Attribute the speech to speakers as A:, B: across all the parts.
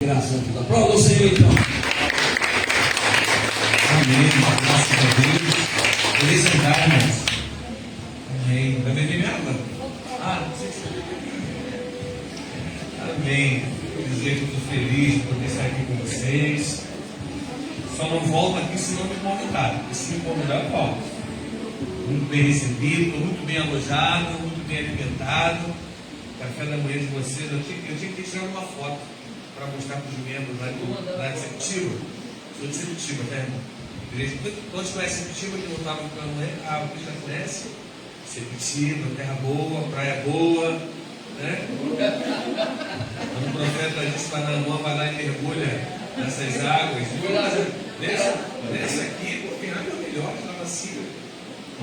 A: Graças a Deus. Aplauda o Senhor então. Amém. Graças a Deus. Feliz andar, irmãos. Amém. Vai beber minha água? Não sei se você vai beber. Amém. Quero dizer que estou feliz de poder estar aqui com vocês. Só não volto aqui se não me convidar. Porque se me convidar, eu volto. Muito bem recebido, muito bem alojado, muito bem alimentado. Café da manhã de vocês, eu tinha que tirar uma foto para mostrar para os membros lá de Sepetiba. Sou de Sepetiba, né, irmão? Todos conhecem Sepetiba, que não estava com a mãe. Vocês já conhecem? Sepetiba, terra boa, praia boa, né? Quando o profeta disse para Naamã, vai lá e mergulha nessas águas. Nessa aqui, porque água melhor que estava assim.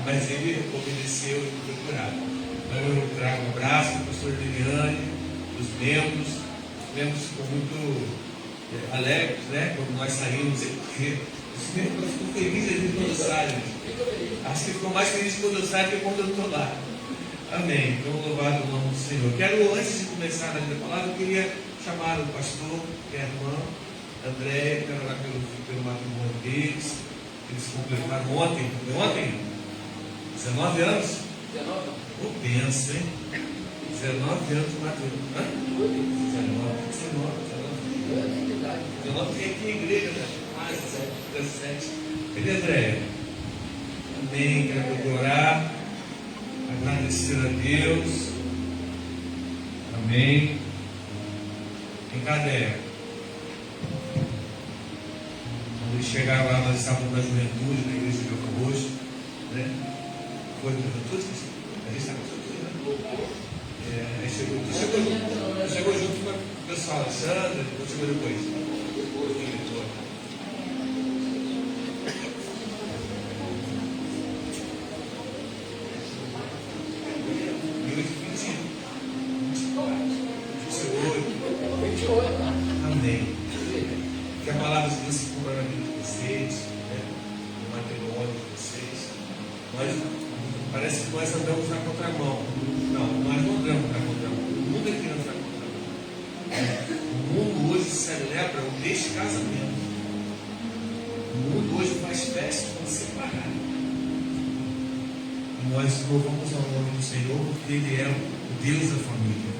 A: Mas ele obedeceu e foi curado. Então eu trago um abraço para a professora Liliane, dos membros. Os membros ficam muito alegres, né? Quando nós saímos, os membros ficam felizes de quando saem. Acho que ficam mais felizes quando eu saio do que quando eu estou lá. Amém. Então, louvado o nome do Senhor. Quero, antes de começar a palavra, eu queria chamar o pastor, que é a irmã André, quero orar pelo matrimônio deles. Eles completaram ontem. Foi ontem? 19 anos? 19. Pensa, hein? 19 anos de matrimônio. 19 tem aqui a igreja, né? 17. Cadê André? Amém. Quero orar, agradecer a Deus. Amém. Em cadeia. Quando eles chegaram lá, nós estávamos na juventude, na igreja de Belco Roxo, né? Foi na juventude? A gente estava junto, né? Chegou junto com o pessoal, Alexandre, ou chegou depois? Amém. Que a palavra de Deus se cumpra na vida de vocês, né? No matrimônio de vocês. Parece que nós andamos na contramão. Não, nós não andamos na contramão. O mundo é que anda na contramão. O mundo hoje celebra o descasamento. O mundo hoje faz festa quando separar. E nós louvamos ao nome do Senhor porque Ele é o Deus da família.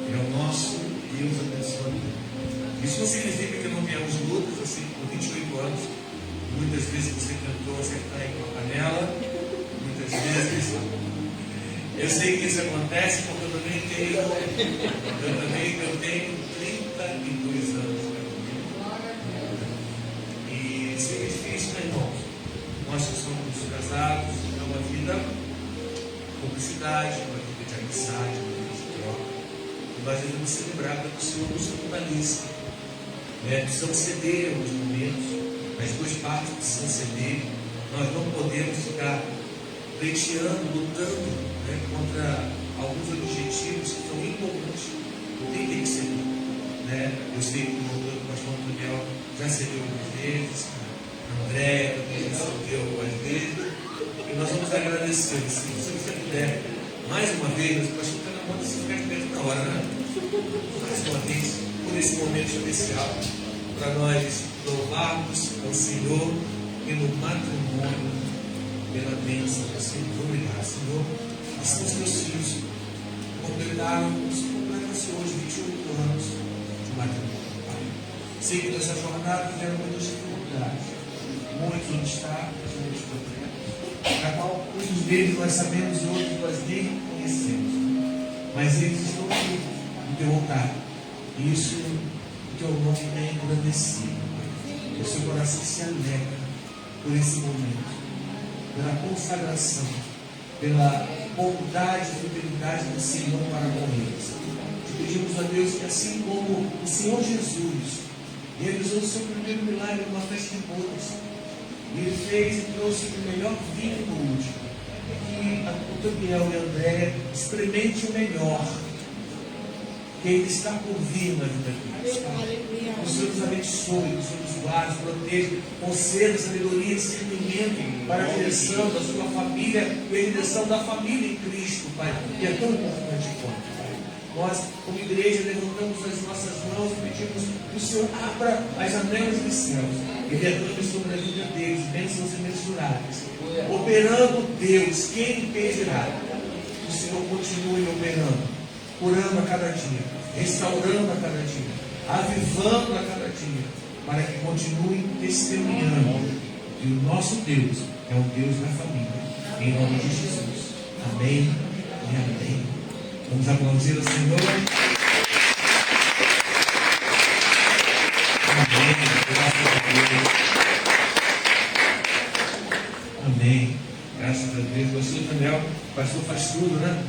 A: Ele é o nosso Deus abençoador. Isso não significa que não viemos lutas assim por 28 anos. Muitas vezes você tentou acertar aí com a panela. Muitas vezes. Eu sei que isso acontece porque eu também tenho 32 anos. E isso é difícil, né, irmãos? Nós que somos casados, é uma vida de cumplicidade, uma vida de amizade, uma vida de troca. E nós devemos celebrar que o Senhor nos fortaleça. Precisamos ceder em alguns momentos, as duas partes precisam ceder. Nós não podemos ficar pleiteando, lutando, né, contra alguns objetivos que são incomuns. Tem que ceder, né? Eu sei que o pastor Daniel já cedeu algumas vezes, a André também já cedeu algumas vezes, e nós vamos agradecer. Se você puder, mais uma vez, o pastor está na mão de se ficar perto na hora, né? Mais uma vez, por esse momento especial, para nós louvarmos ao Senhor pelo matrimônio, pela bênção do Senhor. Obrigado, Senhor. Assim os teus filhos completaram-se hoje 28 anos de matrimônio, Pai. Sei que nessa jornada tiveram muitas dificuldades, muitos onde está, muitos problemas, na qual muitos deles nós sabemos e outros nós nem conhecemos, mas eles estão aqui no teu altar. E isso, o teu nome é engrandecido. O seu coração se alegra por esse momento, pela consagração, pela bondade e fidelidade do Senhor para com eles. Te pedimos a Deus que, assim como o Senhor Jesus realizou o seu primeiro milagre numa festa de bodas, e ele fez e trouxe o melhor vinho no último, que o Daniel e a André experimente o melhor que ainda está por vir na vida deles. O Senhor nos abençoe, o Senhor nos guarde, proteja, conceda sabedoria e discernimento para a direção da sua família e a direção da família em Cristo, Pai, que é tão importante quanto, Pai. Nós, como igreja, levantamos as nossas mãos e pedimos que o Senhor abra as janelas dos céus e derrame sobre a vida deles bênçãos imensuráveis. Operando Deus, quem impedirá? Que o Senhor continue operando, curando a cada dia, restaurando a cada dia, avivando a cada dia, para que continue testemunhando que o nosso Deus é o Deus da família. Em nome de Jesus. Amém e amém. Vamos aplaudir o Senhor. Amém. Graças a Deus. Amém. Graças a Deus. Pastor Daniel, o pastor faz tudo, né?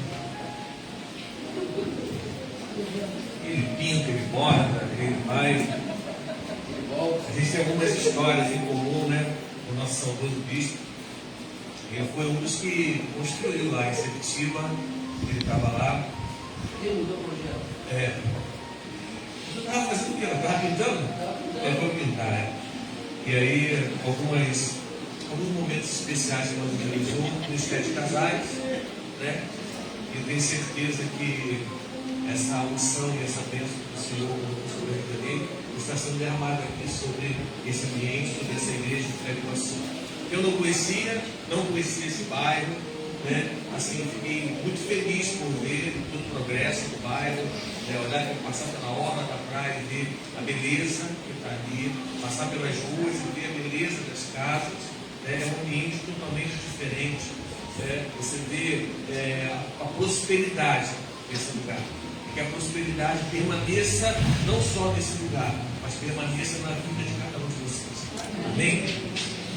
A: Ele pinta, ele borda, ele faz. A gente tem algumas histórias em comum, né? O nosso saudoso bispo. Ele foi um dos que construiu lá em Sepetiba. Ele estava lá.
B: Ele mudou o projeto.
A: Você estava fazendo o quê? Estava pintando? Ele foi pintar, E aí, alguns momentos especiais que nós realizamos no Ministério de Casais, né? Eu tenho certeza que essa unção e essa bênção do Senhor sobre a vida dele está sendo derramada aqui sobre esse ambiente, sobre essa igreja de Fé do Sul. Eu não conhecia esse bairro, né? Assim, eu fiquei muito feliz por ver todo o progresso do bairro, né? Olhar, passar pela orla da praia e ver a beleza que está ali, passar pelas ruas e ver a beleza das casas, né? É um ambiente totalmente diferente, né? Você vê a prosperidade desse lugar, e que a prosperidade permaneça não só nesse lugar, mas permaneça na vida de cada um de vocês. Amém?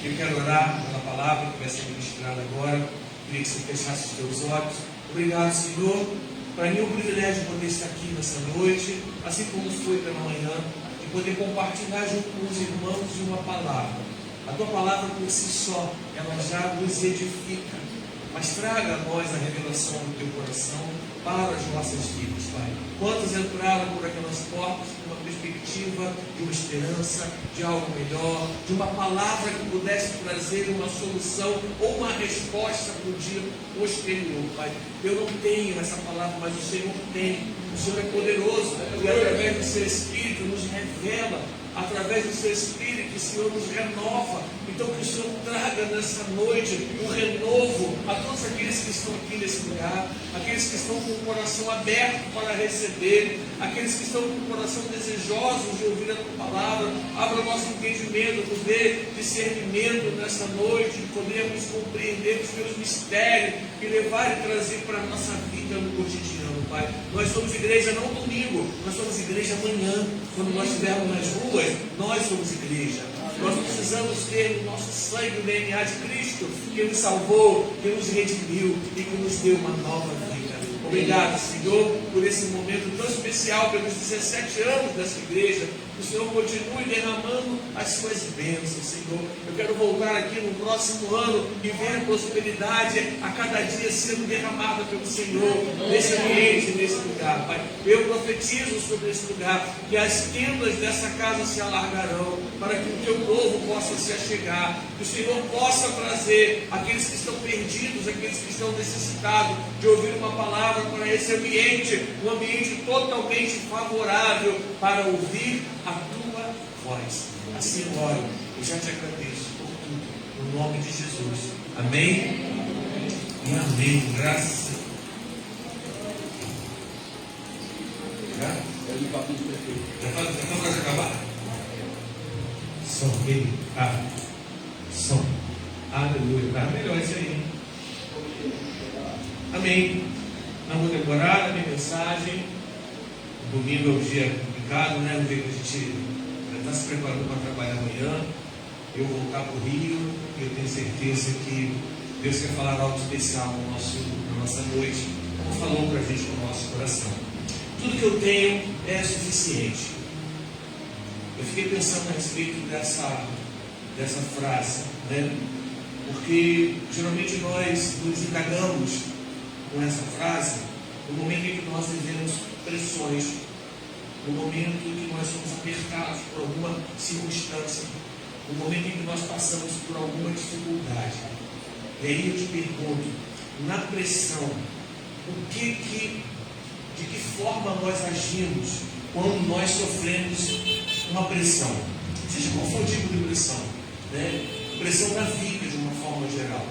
A: Eu quero orar pela palavra que vai ser ministrada agora. Queria que você fechasse os teus olhos. Obrigado, Senhor. Para mim é um privilégio poder estar aqui nessa noite, assim como foi pela manhã, e poder compartilhar junto com os irmãos de uma palavra. A tua palavra por si só, ela já nos edifica, mas traga a nós a revelação do teu coração para as nossas vidas, Pai. Quantos entraram por aquelas portas com uma perspectiva de uma esperança, de algo melhor, de uma palavra que pudesse trazer uma solução ou uma resposta para o dia posterior, Pai. Eu não tenho essa palavra, mas o Senhor tem. O Senhor é poderoso e através do seu Espírito nos revela, através do seu Espírito, que o Senhor nos renova. Então que o Senhor traga nessa noite um renovo a todos aqueles que estão aqui nesse lugar, aqueles que estão com o coração aberto para receber, aqueles que estão com o coração desejosos de ouvir a tua palavra. Abra o nosso entendimento, nos dê discernimento nessa noite, de podermos compreender os teus mistérios e levar e trazer para a nossa vida no cotidiano, Pai. Nós somos igreja não domingo, nós somos igreja amanhã. Quando nós estivermos nas ruas, nós somos igreja. Nós precisamos ter no nosso sangue o DNA de Cristo, que nos salvou, que nos redimiu e que nos deu uma nova vida. Obrigado, Senhor, por esse momento tão especial, pelos 17 anos dessa igreja. Que o Senhor continue derramando as suas bênçãos, Senhor. Eu quero voltar aqui no próximo ano e ver a prosperidade a cada dia sendo derramada pelo Senhor, nesse ambiente, nesse lugar, Pai. Eu profetizo sobre esse lugar, que as tendas dessa casa se alargarão, para que o teu povo possa se achegar, que o Senhor possa trazer aqueles que estão perdidos, aqueles que estão necessitados de ouvir uma palavra para esse ambiente, um ambiente totalmente favorável para ouvir a tua voz. Assim eu oro, eu já te agradeço por tudo, no nome de Jesus. Amém e amém. Graças a Deus. Já está para acabar? Som, ele, som. Aleluia. Está melhor isso aí, hein? Amém. Não vou demorar a minha mensagem. Domingo é o dia complicado, né? O dia que a gente está se preparando para trabalhar amanhã. Eu vou voltar para o Rio. Eu tenho certeza que Deus quer falar algo especial na nossa noite, como falou para a gente no nosso coração. Tudo que eu tenho é suficiente. Eu fiquei pensando a respeito dessa frase, né? Porque geralmente nós nos indagamos com essa frase no momento em que nós vivemos pressões, no momento em que nós somos apertados por alguma circunstância, no momento em que nós passamos por alguma dificuldade. E aí eu te pergunto, na pressão, o que de que forma nós agimos quando nós sofremos uma pressão. Seja qual for o tipo de pressão, né? Pressão da vida de uma forma geral.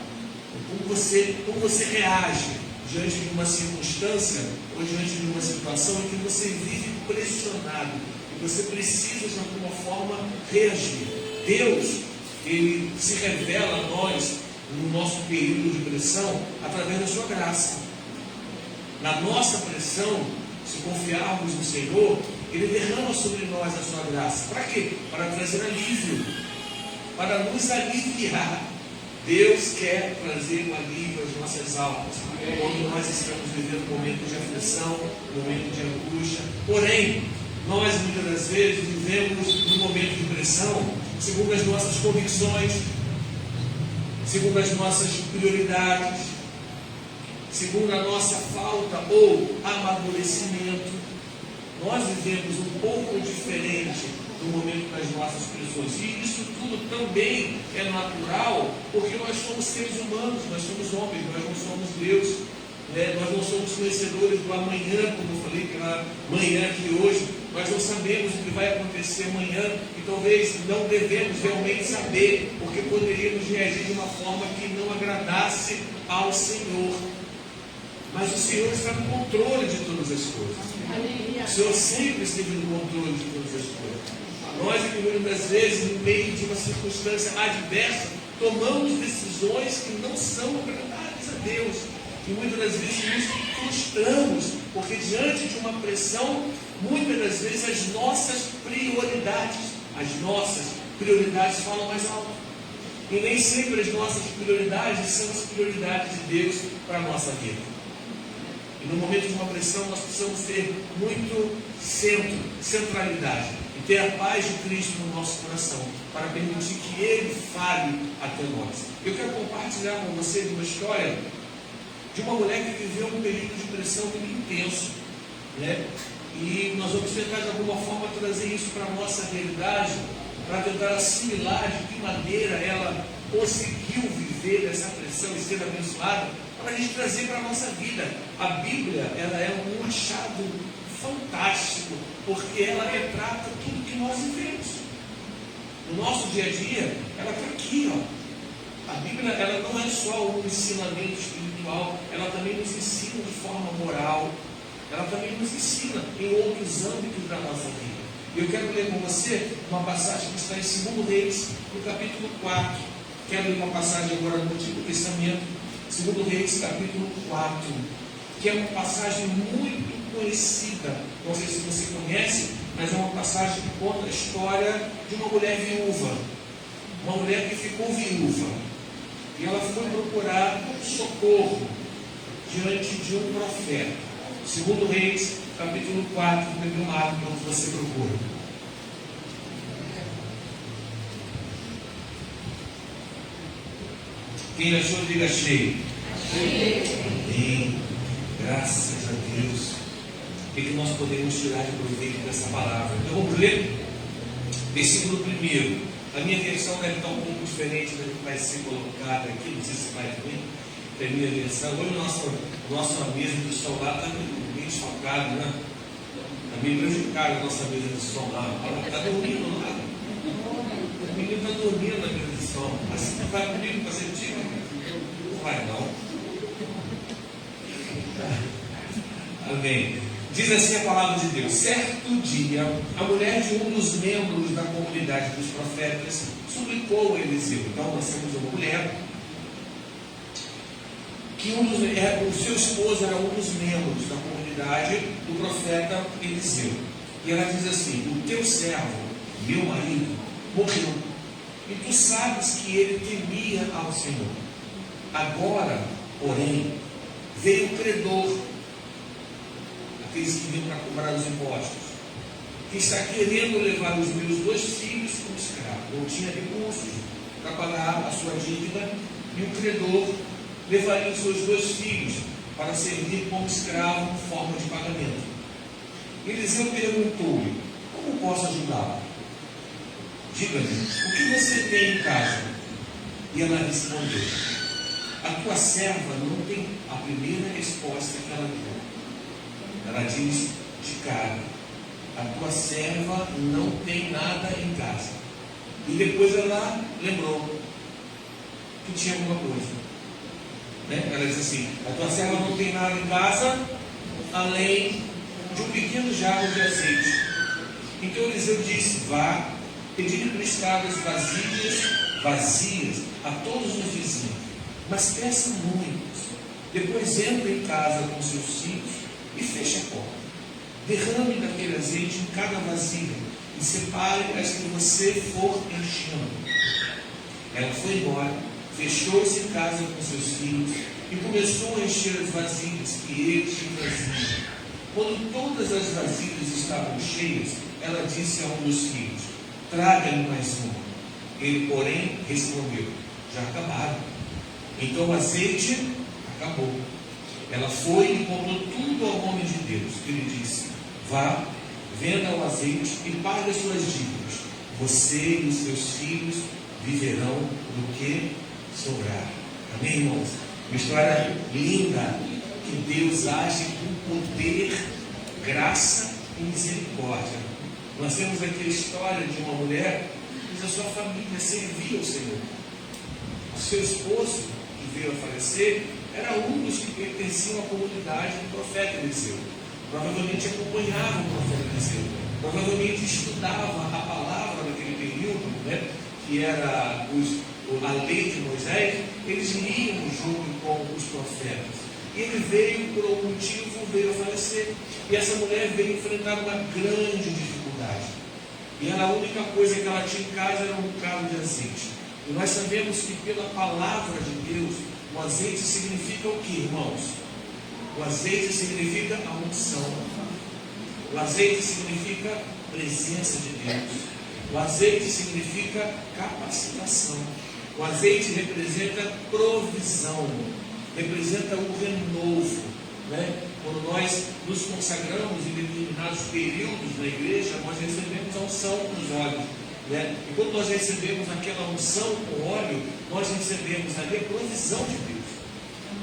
A: Como você reage diante de uma circunstância ou diante de uma situação em que você vive pressionado e você precisa de alguma forma reagir. Deus, Ele se revela a nós no nosso período de pressão através da sua graça. Na nossa pressão, se confiarmos no Senhor, Ele derrama sobre nós a sua graça. Para quê? Para trazer alívio, para nos aliviar. Deus quer trazer um alívio às nossas almas quando nós estamos vivendo um momento de aflição, um momento de angústia. Porém, nós muitas das vezes vivemos num momento de pressão segundo as nossas convicções, segundo as nossas prioridades, segundo a nossa falta ou amadurecimento. Nós vivemos um pouco diferente no momento das nossas pressões. E isso tudo também é natural, porque nós somos seres humanos, nós somos homens, nós não somos Deus. Nós não somos conhecedores do amanhã, como eu falei pela manhã aqui hoje. Nós não sabemos o que vai acontecer amanhã e talvez não devemos realmente saber, porque poderíamos reagir de uma forma que não agradasse ao Senhor. Mas o Senhor está no controle de todas as coisas. O Senhor sempre esteve no controle de todas as coisas. Nós, muitas vezes, no meio de uma circunstância adversa, tomamos decisões que não são agradáveis a Deus. E muitas das vezes nos frustramos, porque diante de uma pressão, muitas das vezes as nossas prioridades falam mais alto. E nem sempre as nossas prioridades são as prioridades de Deus para a nossa vida. E no momento de uma pressão, nós precisamos ter muito centralidade e ter a paz de Cristo no nosso coração, para permitir que Ele fale até nós. Eu quero compartilhar com vocês uma história de uma mulher que viveu um período de pressão muito intenso, né? E nós vamos tentar de alguma forma trazer isso para a nossa realidade, para tentar assimilar de que maneira ela conseguiu viver essa pressão e ser abençoada, para a gente trazer para a nossa vida. A Bíblia, ela é um achado fantástico, porque ela retrata tudo que nós vivemos. No nosso dia a dia, ela está aqui, ó. A Bíblia, ela não é só um ensinamento espiritual, ela também nos ensina de forma moral, ela também nos ensina em outros âmbitos da nossa vida. Eu quero ler com você uma passagem que está em 2 Reis, no capítulo 4. Quero ler uma passagem agora no Antigo Testamento, 2 Reis, capítulo 4, que é uma passagem muito conhecida. Não sei se você conhece, mas é uma passagem que conta a história de uma mulher viúva. Uma mulher que ficou viúva. E ela foi procurar socorro diante de um profeta. 2 Reis, capítulo 4, primeiro marco, onde você procura. Quem achou, diga cheio. Amém. Graças a Deus. O que nós podemos tirar de proveito dessa palavra? Então vamos ler? Versículo 1. A minha versão deve estar um pouco diferente da que vai ser colocada aqui, não sei se vai vir. Tem a minha versão. Hoje nossa mesa de som lá está bem desfocada, né? Está bem prejudicada a nossa mesa de som lá. Está dormindo lá. O menino está dormindo na mesa de som. Assim não vai comigo fazer tiro? Não vai não. Amém. Diz assim a palavra de Deus: certo dia, a mulher de um dos membros da comunidade dos profetas suplicou a Eliseu. Então nós temos uma mulher que o seu esposo era um dos membros da comunidade do profeta Eliseu. E ela diz assim: o teu servo, meu marido, morreu, e tu sabes que ele temia ao Senhor. Agora, porém, veio o credor, aqueles que vinham para cobrar os impostos, que está querendo levar os meus 2 filhos como escravos. Não tinha recursos para pagar a sua dívida, e o credor levaria os seus 2 filhos para servir como escravo em forma de pagamento. Eliseu perguntou-lhe: como posso ajudá-lo? Diga-me, o que você tem em casa? E ela respondeu: a tua serva não tem. A primeira resposta que ela deu. Ela diz de cara: a tua serva não tem nada em casa. E depois ela lembrou que tinha alguma coisa, né? Ela diz assim: a tua serva não tem nada em casa além de um pequeno jarro de azeite. Então Eliseu disse: vá, pedir emprestadas vazias a todos os vizinhos, mas peça muitos. Depois entra em casa com seus filhos e feche a porta. Derrame daquele azeite em cada vasilha e separe as que você for enchendo. Ela foi embora, fechou-se em casa com seus filhos e começou a encher as vasilhas que eles lhe traziam. Quando todas as vasilhas estavam cheias, ela disse a um dos filhos: traga-lhe mais uma. Ele, porém, respondeu: já acabaram. Então o azeite acabou. Ela foi e contou tudo ao homem de Deus, que lhe disse: vá, venda o azeite e pague as suas dívidas. Você e os seus filhos viverão do que sobrar. Amém, irmãos? Uma história linda, que Deus age com poder, graça e misericórdia. Nós temos aqui a história de uma mulher que a sua família servia ao Senhor. O seu esposo, que veio a falecer, era um dos que pertenciam à comunidade do profeta Eliseu. Provavelmente acompanhava o profeta Eliseu, provavelmente estudava a palavra naquele período, né, que era a lei de Moisés. Eles liam junto com os profetas. E ele veio, por algum motivo, veio a falecer. E essa mulher veio enfrentar uma grande dificuldade. E a única coisa que ela tinha em casa era um bocado de azeite. E nós sabemos que pela palavra de Deus, o azeite significa o que, irmãos? O azeite significa a unção. O azeite significa presença de Deus. O azeite significa capacitação. O azeite representa provisão, representa o renovo, né? Quando nós nos consagramos em determinados períodos na igreja, nós recebemos a unção nos olhos, né? E quando nós recebemos aquela unção com óleo, nós recebemos ali a provisão de Deus.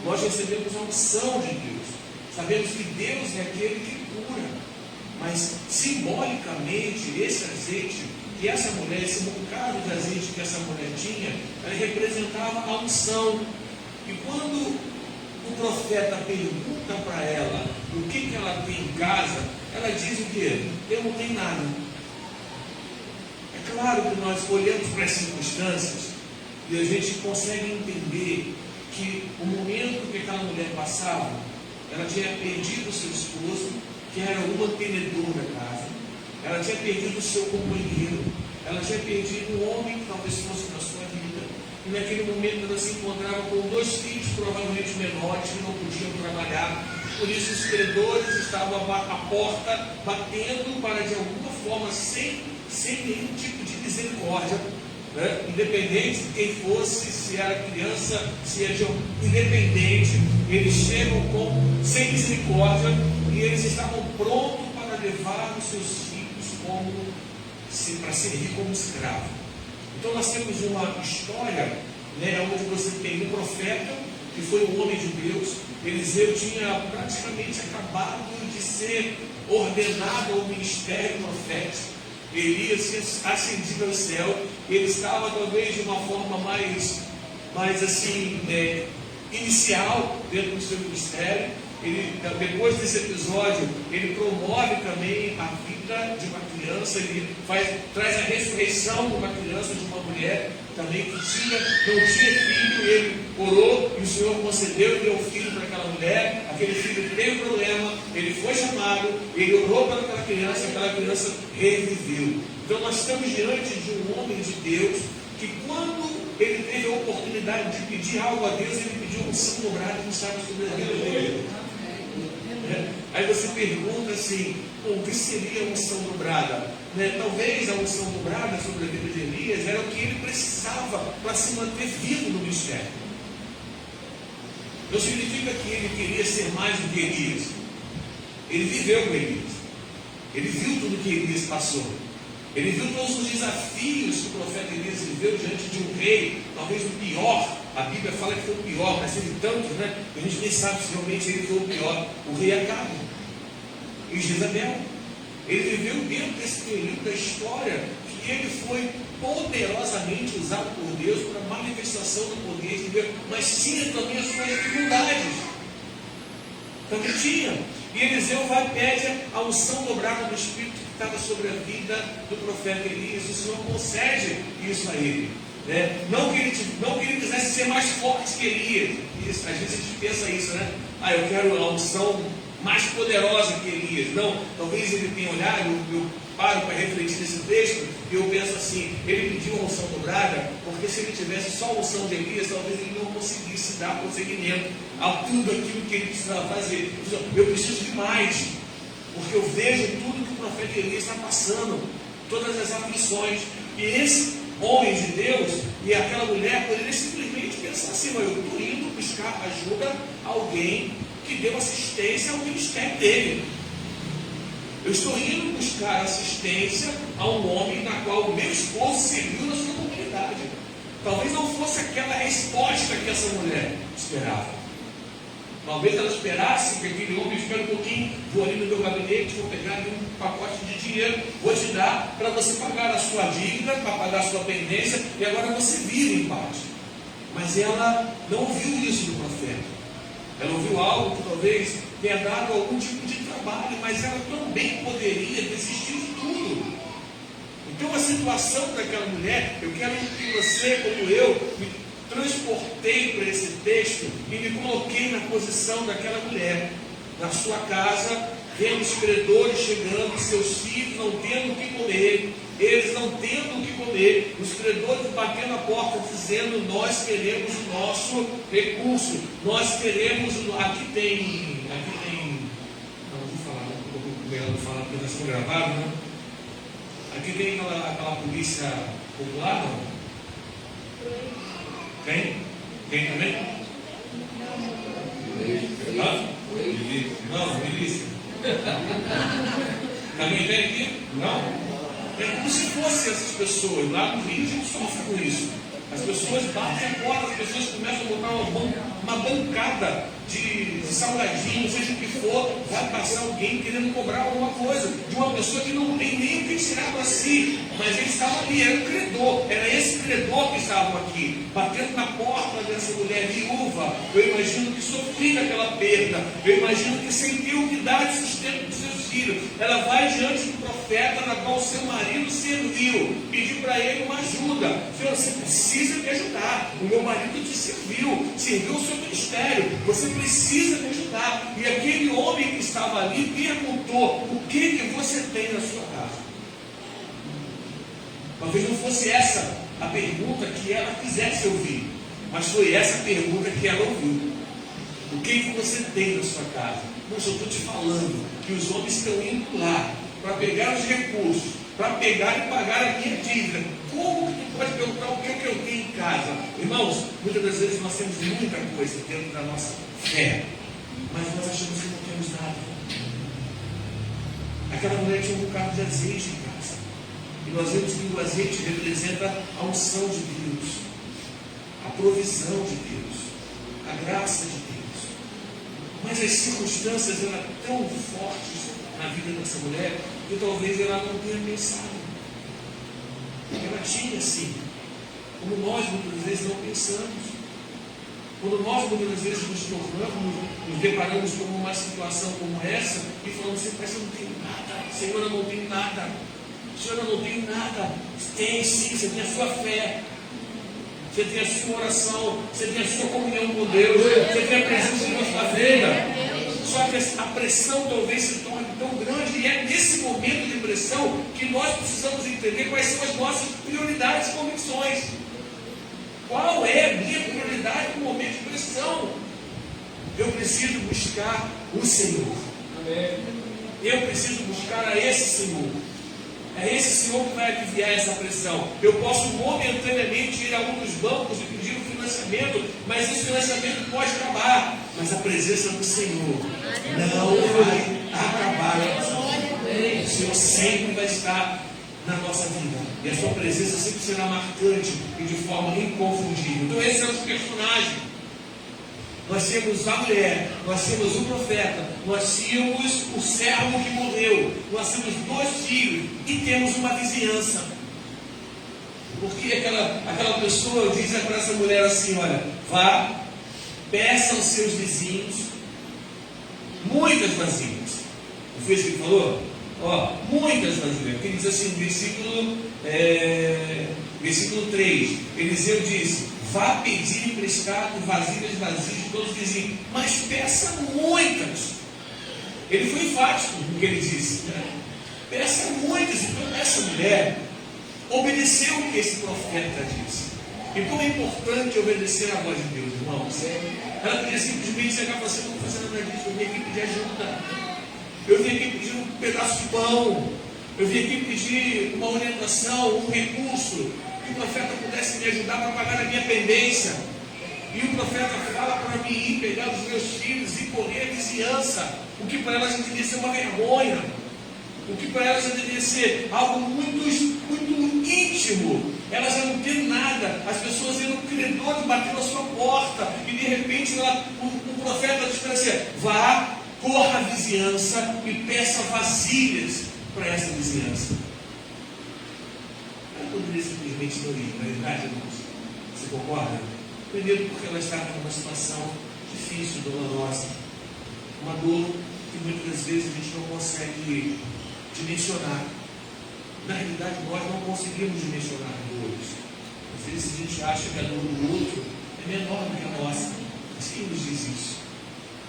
A: Nós recebemos a unção de Deus. Sabemos que Deus é aquele que cura. Mas simbolicamente, esse azeite que essa mulher, esse bocado de azeite que essa mulher tinha, ela representava a unção. E quando o profeta pergunta para ela o que ela tem em casa, ela diz o quê? Eu não tenho nada. É claro que nós olhamos para as circunstâncias e a gente consegue entender que o momento que aquela mulher passava, ela tinha perdido o seu esposo, que era o mantenedor da casa. Ela tinha perdido o seu companheiro. Ela tinha perdido um homem que talvez fosse na sua vida. E naquele momento ela se encontrava com 2 filhos, provavelmente menores, que não podiam trabalhar. Por isso os credores estavam à porta, batendo para, de alguma forma, sem nenhum tipo de misericórdia, né? Independente de quem fosse, se era criança, se era independente, eles chegam sem misericórdia, e eles estavam prontos para levar os seus filhos para servir como escravo. Então nós temos uma história, né, onde você tem um profeta, que foi um homem de Deus. Eliseu tinha praticamente acabado de ser ordenado ao ministério profético. Elias tinha ascendido ao céu. Ele estava talvez de uma forma mais assim, inicial dentro do seu ministério. Depois desse episódio, ele promove também a vida de uma criança. Ele traz a ressurreição de uma criança, de uma mulher também que não tinha filho. Ele orou e o Senhor concedeu e deu filho para aquela mulher. Aquele filho teve um problema, ele foi chamado, ele orou para aquela criança reviveu. Então nós estamos diante de um homem de Deus que, quando ele teve a oportunidade de pedir algo a Deus, ele pediu unção dobrada e não sabe sobre a vida dele. Aí você pergunta assim: o que seria a unção dobrada? Talvez a unção dobrada sobre a vida de Elias era o que ele precisava para se manter vivo no ministério. Não significa que ele queria ser mais do que Elias. Ele viveu com Elias. Ele viu tudo que Elias passou. Ele viu todos os desafios que o profeta Elias viveu diante de um rei, talvez o pior. A Bíblia fala que foi o pior, mas teve tantos, né? A gente nem sabe se realmente ele foi o pior. O rei Acabe. e Jezabel. Ele viveu dentro desse período da história que ele foi poderosamente usado por Deus para a manifestação do poder de Deus, mas tinha também as suas dificuldades. Também tinha. E Eliseu vai e pede a unção dobrada do Espírito que estava sobre a vida do profeta Elias. O Senhor concede isso a ele. Né? Não que ele quisesse ser mais forte que Elias. Isso, às vezes a gente pensa isso, né? Eu quero a unção mais poderosa que Elias. Não, talvez ele tenha olhado, eu paro para refletir nesse texto e eu penso assim, ele pediu uma unção dobrada, porque se ele tivesse só a unção de Elias, talvez ele não conseguisse dar prosseguimento a tudo aquilo que ele precisava fazer. Eu preciso de mais, porque eu vejo tudo que o profeta Elias está passando, todas as aflições, e esse homem de Deus e aquela mulher poderia simplesmente pensar assim, eu estou indo buscar ajuda a alguém que deu assistência ao ministério dele. Eu estou indo buscar assistência a um homem na qual o meu esposo serviu na sua comunidade. Talvez não fosse aquela resposta que essa mulher esperava. Talvez ela esperasse que aquele homem, espera um pouquinho, vou ali no meu gabinete, vou pegar ali um pacote de dinheiro, vou te dar para você pagar a sua dívida, para pagar a sua pendência, e agora você vive em paz. Mas ela não ouviu isso do profeta. Ela ouviu algo que talvez tenha dado algum tipo de trabalho, mas ela também poderia desistir de tudo. Então a situação daquela mulher, eu quero que você, como eu, me transportei para esse texto e me coloquei na posição daquela mulher. Na sua casa, vendo os credores chegando, seus filhos não tendo o que comer, eles não tendo o que comer, os credores batendo a porta dizendo, nós queremos o nosso recurso, nós queremos, aqui tem, não vou falar, não vou falar porque nós estamos gravados, né? Aqui tem aquela polícia popular, não? Tem? Tem também? Não, milícia. Também tem aqui? Não? É como se fossem essas pessoas. Lá no Rio a gente sofre com isso. As pessoas batem a porta, as pessoas começam a botar uma bancada de salgadinho, seja o que for, vai passar alguém querendo cobrar alguma coisa de uma pessoa que não tem nem o que tirar para si, mas ele estava ali, era um credor, era esse credor que estava aqui, batendo na porta dessa mulher viúva. Eu imagino que sofria aquela perda, eu imagino que sentiu o que dar de sustento dos seus filhos. Ela vai diante do profeta na qual o seu marido serviu, pedir para ele uma ajuda. Senhor, você precisa me ajudar, o meu marido te serviu o seu ministério, você precisa me ajudar. E aquele homem que estava ali perguntou, o que você tem na sua casa? Talvez não fosse essa a pergunta que ela quisesse ouvir, mas foi essa a pergunta que ela ouviu. O que você tem na sua casa? Moça, eu estou te falando que os homens estão indo lá para pegar os recursos, para pegar e pagar a minha dívida. Como que tu pode perguntar o que eu tenho em casa? Irmãos, muitas das vezes nós temos muita coisa dentro da nossa fé, mas nós achamos que não temos nada. Aquela mulher tinha um bocado de azeite em casa, e nós vemos que o azeite representa a unção de Deus, a provisão de Deus, a graça de Deus. Mas as circunstâncias eram tão fortes na vida dessa mulher que talvez ela não tenha pensado. Ela tinha sim, como nós muitas vezes não pensamos. Quando nós muitas vezes nos deparamos com uma situação como essa e falamos assim, mas eu não tenho nada, Senhor, eu não tenho nada, Senhor, eu não tenho nada. Tem sim, você tem a sua fé, você tem a sua oração, você tem a sua comunhão com Deus, você tem a presença de Deus na vida. Só que a pressão talvez se torne tão grande, e é nesse momento de pressão que nós precisamos entender quais são as nossas prioridades e convicções. Qual é a minha prioridade no momento de pressão? Eu preciso buscar o Senhor. Eu preciso buscar a esse Senhor. É esse Senhor que vai aliviar essa pressão. Eu posso momentaneamente ir a um dos bancos e pedir um financiamento, mas esse financiamento pode acabar. Mas a presença do Senhor não vai acabar. O Senhor sempre vai estar na nossa vida. E a sua presença sempre será marcante e de forma inconfundível. Então esse é o personagem. nós tínhamos a mulher, nós tínhamos o profeta, nós tínhamos o servo que morreu, nós temos 2 filhos e temos uma vizinhança. Porque aquela pessoa diz para essa mulher assim: olha, vá, peça aos seus vizinhos muitas vasilhas. Não foi isso que ele falou? Ó, muitas vasilhas. Porque ele diz assim, versículo 3, Eliseu disse: vá pedir emprestado vasilhas vazias de todos os vizinhos, mas peça muitas. Ele foi enfático no que ele disse, né? Peça muitas. Então essa mulher obedeceu o que esse profeta disse. E como é importante obedecer à voz de Deus, irmãos. Ela podia simplesmente chegar e falar assim: não vou fazer nada disso, eu vim aqui pedir ajuda, eu vim aqui pedir um pedaço de pão, eu vim aqui pedir uma orientação, um recurso, que o profeta pudesse me ajudar para pagar a minha pendência. E o profeta fala para mim ir pegar os meus filhos e correr a vizinhança, o que para elas deveria ser uma vergonha, o que para elas deveria ser algo muito íntimo. Elas não têm nada, as pessoas iam no credor e bater na sua porta, e de repente o profeta diz para você: vá, corra a vizinhança e peça vasilhas para essa vizinhança. Ela poderia simplesmente não ir, não é verdade, irmãos? Você concorda? Primeiro, porque ela estava numa situação difícil, dolorosa, uma dor que muitas vezes a gente não consegue dimensionar. Na realidade, nós não conseguimos dimensionar dores. Às vezes a gente acha que a dor do outro é menor do que a nossa. Mas quem nos diz isso?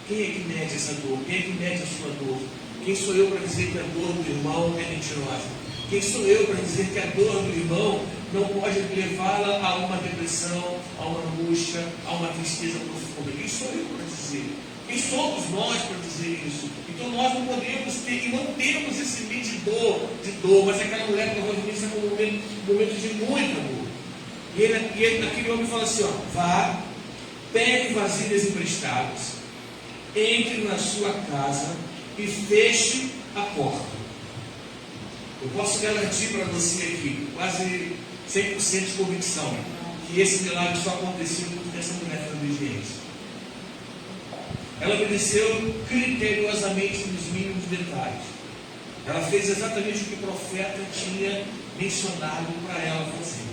A: Quem é que mede essa dor? Quem é que mede a sua dor? Quem sou eu para dizer que a dor do irmão é mentirosa? Quem sou eu para dizer que a dor do irmão não pode levá-la a uma depressão, a uma angústia, a uma tristeza profunda? Quem sou eu para dizer? Quem somos nós para dizer isso? Então nós não podemos ter, e não temos esse medidor de dor, mas aquela mulher provavelmente está com um momento de muita dor. E aquele homem fala assim: ó, vá, pegue vasilhas emprestadas, entre na sua casa e feche a porta. Eu posso garantir para você aqui, quase 100% de convicção, que esse milagre só aconteceu porque essa mulher foi obediente. Ela obedeceu criteriosamente nos mínimos detalhes. Ela fez exatamente o que o profeta tinha mencionado para ela fazer.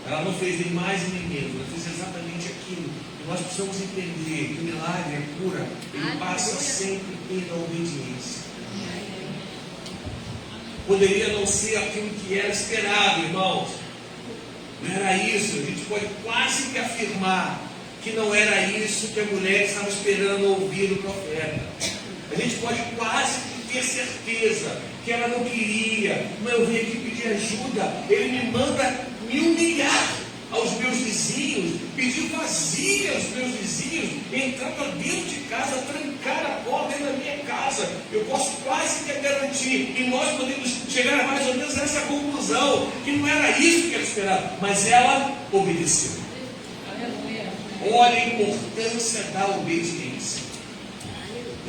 A: Ela não fez nem mais nem menos, ela fez exatamente aquilo. E nós precisamos entender que o milagre, a cura, ele passa sempre pela obediência. Poderia não ser aquilo que era esperado, irmãos. Não era isso. A gente pode quase que afirmar que não era isso que a mulher estava esperando ouvir do profeta. A gente pode quase ter certeza que ela não queria. Mas eu vim aqui pedir ajuda. Ele me manda me humilhar aos meus vizinhos, pedir vasilha aos meus vizinhos, entrar para dentro de casa, trancar a porta dentro da minha casa. Eu posso quase que garantir, e nós podemos chegar a mais ou menos a essa conclusão, que não era isso que ela esperava, mas ela obedeceu. Olha a importância da obediência.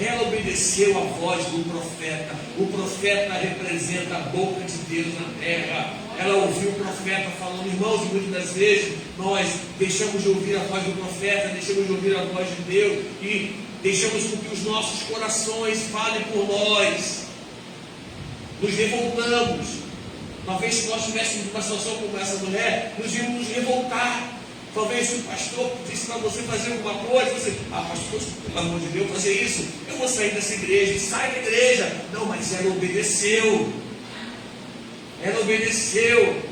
A: Ela obedeceu a voz do profeta. O profeta representa a boca de Deus na terra. Ela ouviu o profeta falando. Irmãos, muitas das vezes nós deixamos de ouvir a voz do profeta, deixamos de ouvir a voz de Deus e deixamos com que os nossos corações falem por nós. Nos revoltamos. Talvez se nós estivéssemos numa situação como essa mulher, nos íamos nos revoltar. Talvez se o pastor disse para você fazer alguma coisa, você, pastor, pelo amor de Deus, fazer isso, eu vou sair dessa igreja, sai da igreja. Não, mas ela obedeceu. Ela obedeceu.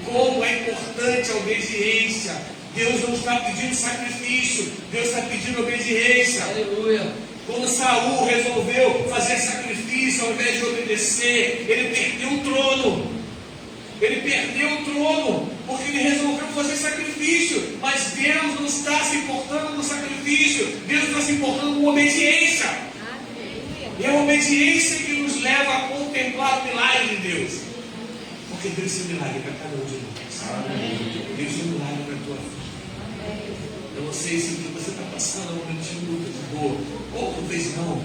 A: Como é importante a obediência. Deus não está pedindo sacrifício, Deus está pedindo obediência.
B: Aleluia.
A: Quando Saul resolveu fazer sacrifício ao invés de obedecer, ele perdeu o trono. Ele perdeu o trono, porque ele resolveu fazer sacrifício. Mas Deus não está se importando no sacrifício, Deus está se importando com obediência. E é a obediência que nos leva a contemplar o milagre de Deus. Porque Deus é um milagre para cada um de nós. Deus é um milagre para a tua vida. Eu não sei se você está passando um momento de luta, de dor, ou talvez não.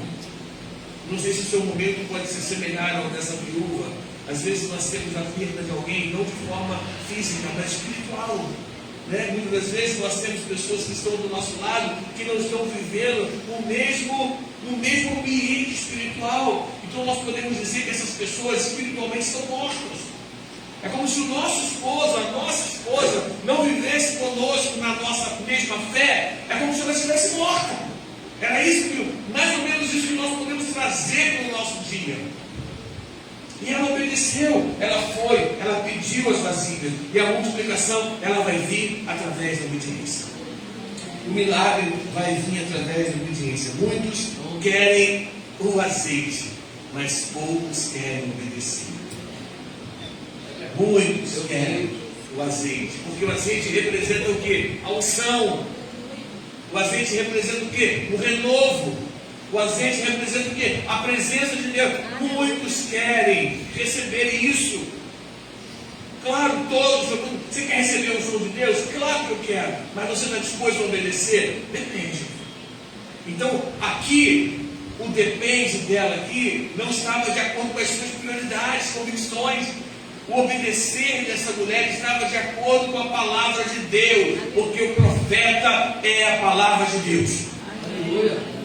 A: Não sei se o seu momento pode se semelhar ao dessa viúva. Às vezes nós temos a perda de alguém, não de forma física, mas espiritual. Né? Muitas das vezes nós temos pessoas que estão do nosso lado que não estão vivendo no mesmo ambiente espiritual. Então nós podemos dizer que essas pessoas espiritualmente estão mortas. É como se o nosso esposo, a nossa esposa, não vivesse conosco na nossa mesma fé. É como se ela estivesse morta. Era isso que, mais ou menos isso que nós podemos trazer para o nosso dia. E ela obedeceu, ela foi, ela pediu as vasilhas. E a multiplicação, ela vai vir através da obediência. O milagre vai vir através da obediência. Muitos querem o azeite, mas poucos querem obedecer. Muitos querem o azeite, porque o azeite representa o quê? A unção. O azeite representa o quê? O renovo. O azeite representa o quê? A presença de Deus. Muitos querem receber isso. Claro, todos. Você quer receber o som de Deus? Claro que eu quero. Mas você está disposto a obedecer? Depende. Então, aqui, o depende dela aqui não estava de acordo com as suas prioridades, convicções. O obedecer dessa mulher estava de acordo com a palavra de Deus, porque o profeta é a palavra de Deus.
B: Aleluia.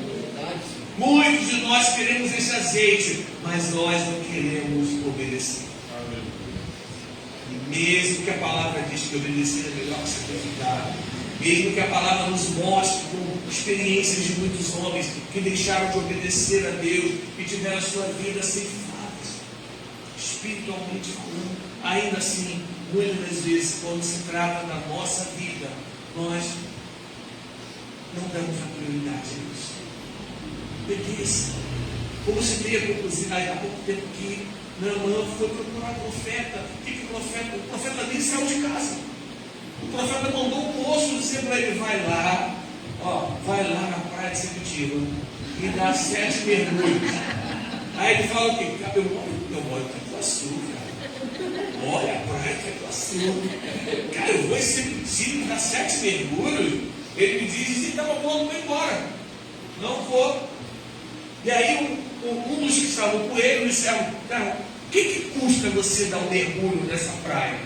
A: Muitos de nós queremos esse azeite, mas nós não queremos obedecer. E mesmo que a palavra diz que obedecer é melhor que sacrificar, mesmo que a palavra nos mostre com experiências de muitos homens que deixaram de obedecer a Deus e tiveram a sua vida ceifada, espiritualmente falando, ainda assim, muitas das vezes, quando se trata da nossa vida, nós não damos a prioridade a isso. Obedeça. Como se veio há pouco tempo que Naamã foi procurar o profeta. O que o profeta? O profeta nem saiu de casa. O profeta mandou um moço dizer para ele: vai lá na praia de Sepetiba e dá 7 mergulhos. Aí ele fala o quê? Eu moro em Itaquaçu, cara. Olha a praia de Itaquaçu. Cara, eu vou em Sepetiba dar 7 mergulhos. Ele me diz e estava pronto para ir embora. Não vou. E aí um dos que estavam com ele disseram: cara, o que custa você dar um mergulho nessa praia?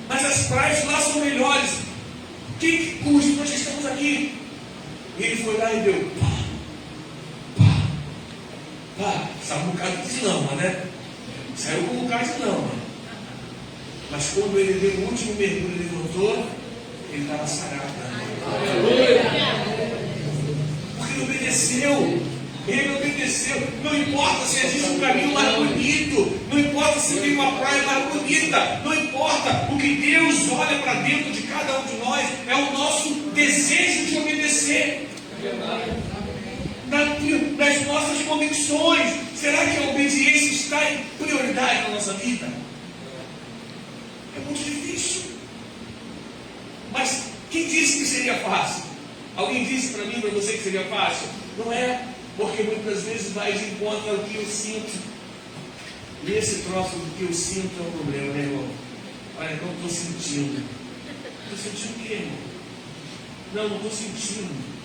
A: Mas as praias lá são melhores. O que custa? Nós estamos aqui. E ele foi lá e deu saiu um bocado de lama, né? Saiu com um bocado de lama. Mas quando ele deu o último mergulho e levantou, ele estava sarado. Porque ele obedeceu. Ele obedeceu. Não importa se existe um caminho mais bonito, não importa se tem uma praia mais bonita, não importa. O que Deus olha para dentro de cada um de nós é o nosso desejo de obedecer. Nas nossas convicções. Será que a obediência está em prioridade na nossa vida? É muito difícil. Mas quem disse que seria fácil? Alguém disse para mim, para você que seria fácil? Não é, porque muitas vezes vai de encontro ao que eu sinto. E esse troço do que eu sinto é um problema, né, irmão? Olha, não estou sentindo. Estou sentindo o quê, irmão? Não estou sentindo.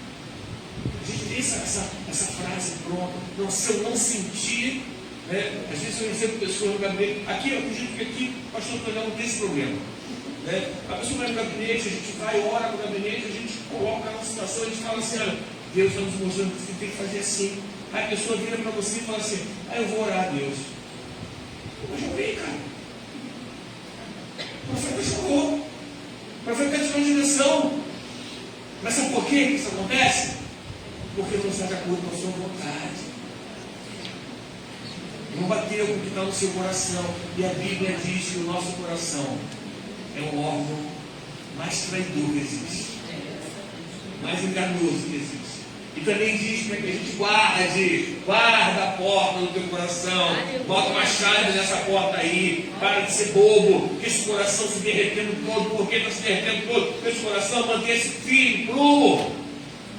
A: A gente tem essa frase pronta. Não, se eu não sentir, né? Às vezes eu recebo pessoas no gabinete. Aqui, eu acredito que aqui, pastor Tonel não tem esse problema. Né? A pessoa vai no gabinete, a gente vai, ora no gabinete, a gente coloca na situação, a gente fala assim: olha, Deus está nos mostrando que você tem que fazer assim. Aí a pessoa vira para você e fala assim: eu vou orar a Deus. Mas já vem, cara. O profeta chorou. O profeta te deu direção. Mas sabe por que isso acontece? Porque não está de acordo com a sua vontade. Não bateu com o que está no seu coração. E a Bíblia diz que o nosso coração é o órgão mais traidor que existe, mais enganoso que existe. E também diz para que a gente guarda a porta do teu coração, bota uma chave nessa porta aí, para de ser bobo, que esse coração se derretendo todo. Por que está se derretendo todo? Porque esse coração mantém esse fio prumo.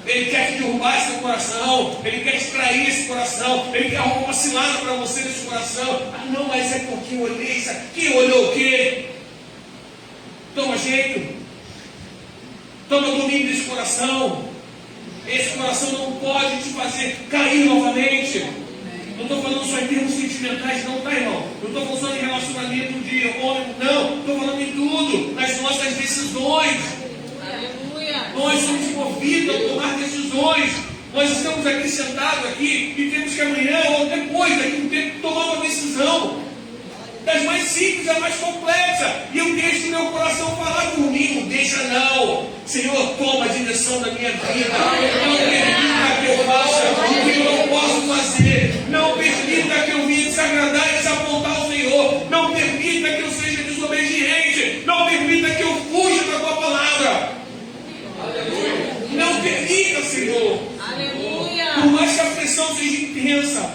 A: Ele quer te derrubar esse coração, ele quer extrair esse coração, ele quer arrumar uma cilada para você nesse coração. Ah, não, mas é porque eu olhei isso aqui. Olhou o quê? Toma jeito, toma domínio desse coração. Esse coração não pode te fazer cair novamente. Não estou falando só em termos sentimentais, não, tá, irmão? Não estou falando só em relacionamento de homem, não. Estou falando em tudo, nas nossas decisões. Nós estamos aqui sentados aqui e temos que amanhã ou depois, daqui a um tempo, tomar uma decisão. Das mais simples à mais complexa. E eu deixo meu coração falar por mim. Não deixa não. Senhor, toma a direção da minha vida. Não permita que eu faça o que eu não posso fazer. Não permita que eu venha desagradar e desapontar o Senhor. Não permita que eu seja desobediente. Não permita que eu fuja da tua palavra. Aleluia. Não permita, Senhor. Aleluia. Por mais que a pressão seja intensa,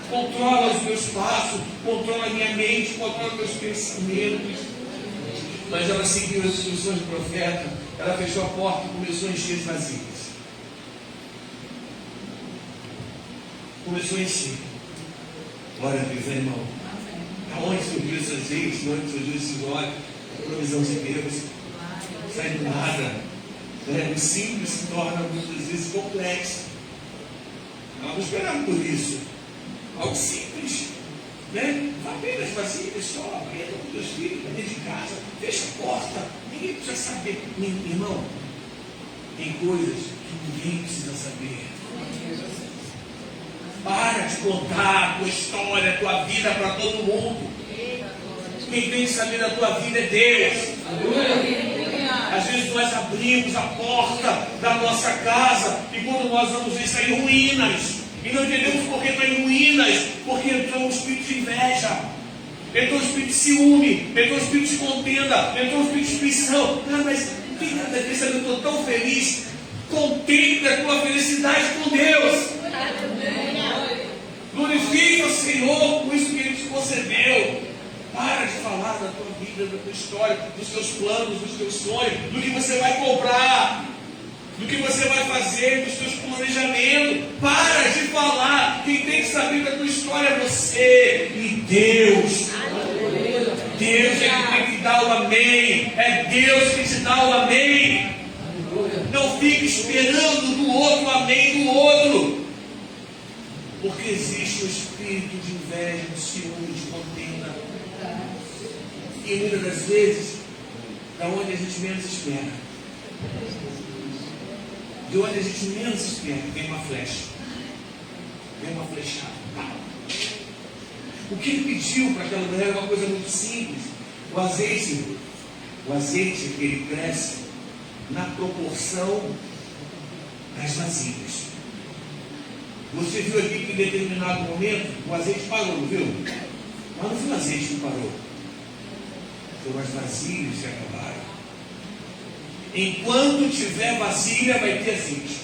A: controla os meus passos, controla a minha mente, controla meus pensamentos. Mas ela seguiu as instruções do profeta, ela fechou a porta e começou a encher as vasilhas. Começou a encher. Glória a Deus, irmão. Aonde surgiu esse azeite, onde surgiu esse óleo? A provisão de Deus. Sai do nada. O simples se torna muitas vezes complexo. Nós não esperamos por isso. Algo simples, né? Vai nas vasilhas, só entra com teus filhos, vai dentro de casa, fecha a porta, ninguém precisa saber. Irmão, tem coisas que ninguém precisa saber. Para de contar a tua história, a tua vida para todo mundo. Quem tem que saber da tua vida é Deus. Às vezes nós abrimos a porta da nossa casa e quando nós vamos ver sair ruínas. E não entendemos porque está em ruínas, porque entrou um espírito de inveja, entrou um espírito de ciúme, entrou um espírito de contenda, entrou um espírito de ambição. Mas tem nada a ver, eu estou tão feliz. Contemple a tua felicidade com Deus. Glorifica o Senhor por isso que Ele te concedeu. Para de falar da tua vida, da tua história, dos teus planos, dos teus sonhos, do que você vai comprar, do que você vai fazer, dos seus planejamentos. Para de falar. Quem tem que saber da tua história é você e Deus. Deus é que tem que dar o amém. É Deus que te dá o amém. Não fique esperando do outro o amém do outro. Porque existe o espírito de inveja, de ciúme, de contenda. E muitas das vezes, da onde a gente menos espera. De onde a gente menos espera, vem uma flecha. Vem uma flechada. O que ele pediu para aquela mulher é uma coisa muito simples. O azeite ele cresce na proporção das vasilhas. Você viu aqui que em determinado momento o azeite parou, não viu? Mas não foi o azeite que parou. Foram as vasilhas que acabaram. Enquanto tiver vasilha, vai ter azeite.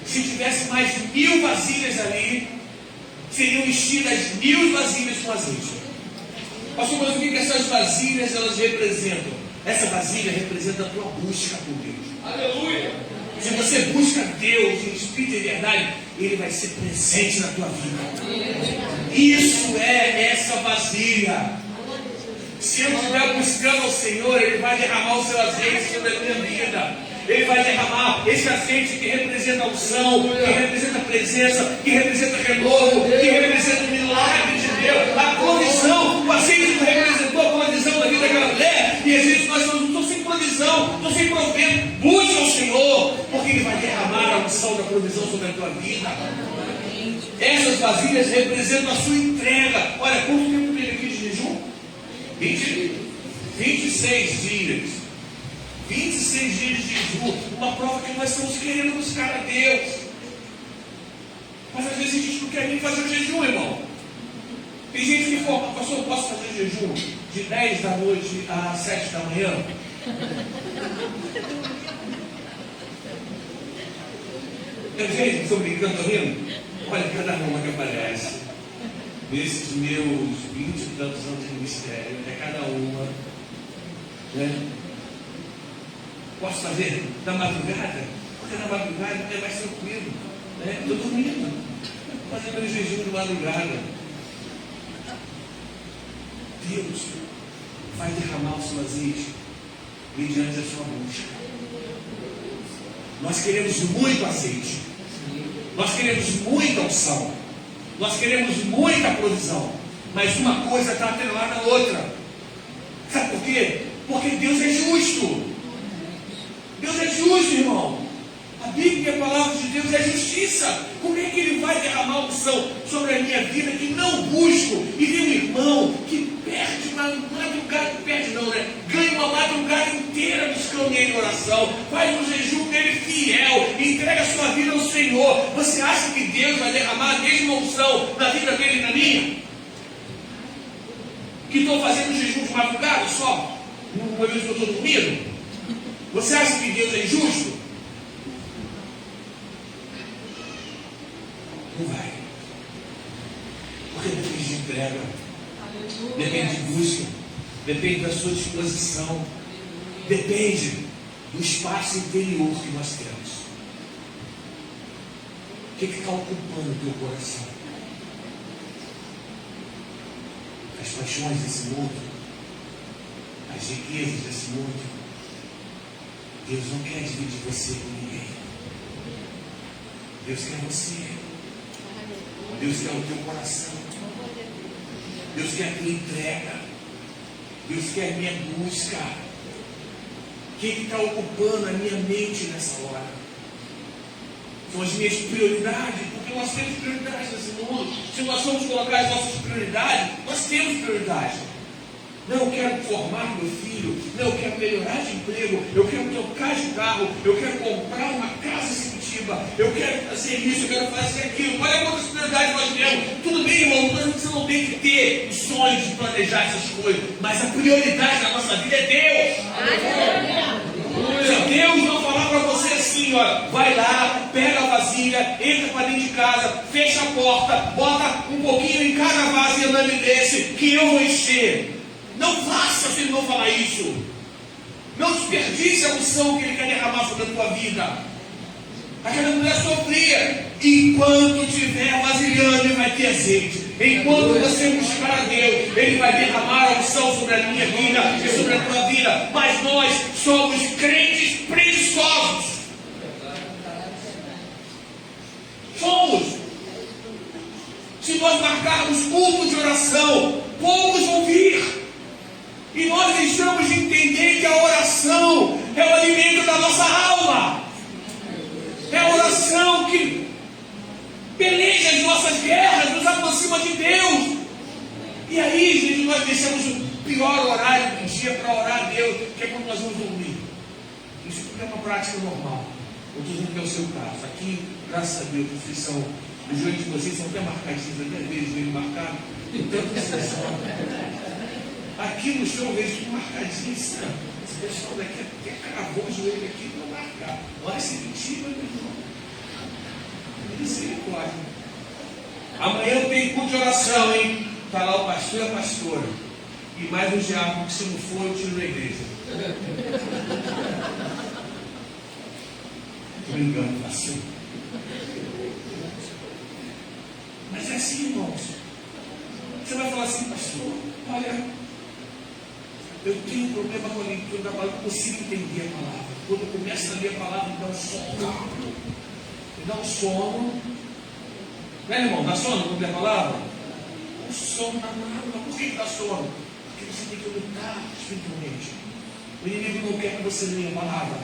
A: Se tivesse mais 1000 vasilhas ali, seriam enchidas 1000 vasilhas com azeite. Pastor, mas o que essas vasilhas elas representam? Essa vasilha representa a tua busca por Deus. Aleluia! Se você busca Deus em espírito e verdade, Ele vai ser presente na tua vida. Isso é essa vasilha. Se eu estiver buscando ao Senhor, Ele vai derramar o seu azeite sobre a minha vida. Ele vai derramar esse azeite que representa a unção, que representa a presença, que representa renovo, que representa o milagre de Deus, a provisão. O azeite que representou a provisão da vida daquela mulher. E às vezes nós estamos sem provisão, estamos sem provento. Busca o Senhor, porque Ele vai derramar a unção da provisão sobre a tua vida. Essas vasilhas representam a sua entrega. Olha, quanto tempo tem aqui de jejum? 26 dias. 26 dias de jejum. Uma prova que nós estamos querendo buscar a Deus. Mas às vezes a gente não quer nem fazer o jejum, irmão. Tem gente que fala, pastor, eu posso fazer jejum de 10 da noite às 7 da manhã? Gente, estou brincando, estou rindo. Olha, cada uma que aparece. Nesses meus 20 e tantos anos de ministério, é cada uma, né? Posso fazer na madrugada? Porque na madrugada é mais tranquilo, né? Estou dormindo, fazendo meu jejum de madrugada. Deus vai derramar o seu azeite mediante a sua busca. Nós queremos muito azeite, nós queremos muita unção, nós queremos muita provisão, mas uma coisa está atrelada à outra. Sabe por quê? Porque Deus é justo. Deus é justo, irmão. A Bíblia, a palavra nele em oração, faz um jejum dele fiel, entrega a sua vida ao Senhor. Você acha que Deus vai derramar a mesma unção na vida dele e na minha? Que estou fazendo jejum de madrugada só, uma vez que eu estou dormindo? Você acha que Deus é injusto? Não vai. Porque depende de entrega, depende de busca, depende da sua disposição, depende do espaço interior que nós temos. O que está ocupando o teu coração? As paixões desse mundo, as riquezas desse mundo. Deus não quer dividir você com ninguém. Deus quer você. Deus quer o teu coração. Deus quer a tua entrega. Deus quer a minha busca. O que está ocupando a minha mente nessa hora? São as minhas prioridades, porque nós temos prioridades nesse mundo. Se nós formos colocar as nossas prioridades, nós temos prioridades. Não, eu quero formar meu filho. Não, eu quero melhorar de emprego. Eu quero trocar de carro. Eu quero comprar uma casa em Curitiba. Eu quero fazer isso, eu quero fazer aquilo. Olha quantas prioridades nós temos. Tudo bem, irmão, você não tem que ter o sonho de planejar essas coisas. Mas a prioridade da nossa vida é Deus. Se Deus não falar para você assim, ó, vai lá, pega a vasilha, entra para dentro de casa, fecha a porta, bota um pouquinho em cada vaso e desse, que eu vou encher. Não faça se ele não falar isso. Não desperdice a unção que ele quer derramar sobre a tua vida. Aquela mulher sofria. Enquanto estiver vasilhando, ele vai ter azeite. Enquanto você buscar a Deus, ele vai derramar a unção sobre a minha vida e sobre a tua vida. Mas nós somos crentes preguiçosos. Somos. Se nós marcarmos culto de oração, poucos vão vir. E nós deixamos de entender que a oração é o alimento da nossa alma. É a oração que peleja as nossas guerras, nos aproxima de Deus. E aí, gente, nós deixamos o pior horário do dia para orar a Deus, que é quando nós vamos dormir. Isso é uma prática normal. Eu estou dizendo que é o seu caso. Aqui, graças a Deus, vocês são, os joelhos de vocês são até marcadinhos, até vezes joelho marcado. Tanto que vocês são. Aqui no chão eu vejo tudo marcadinho, sabe? Esse pessoal daqui até cravou o joelho aqui para marcar. Olha esse mentira, meu irmão. Misericórdia. Amanhã tem culto de oração, hein? Está lá o pastor e a pastora. E mais um diabo, que se não for, eu tiro da igreja. Estou brincando, pastor. Mas é assim, irmãos. Você vai falar assim, pastor, olha, eu tenho um problema com a leitura da palavra, eu consigo entender a palavra. Quando eu começo a ler a palavra, me dá um sono. Me dá um sono. Né, irmão? Dá sono quando lê a palavra? Um sono danado. Mas por que dá sono? Porque você tem que lutar espiritualmente. O inimigo não quer que você leia a palavra.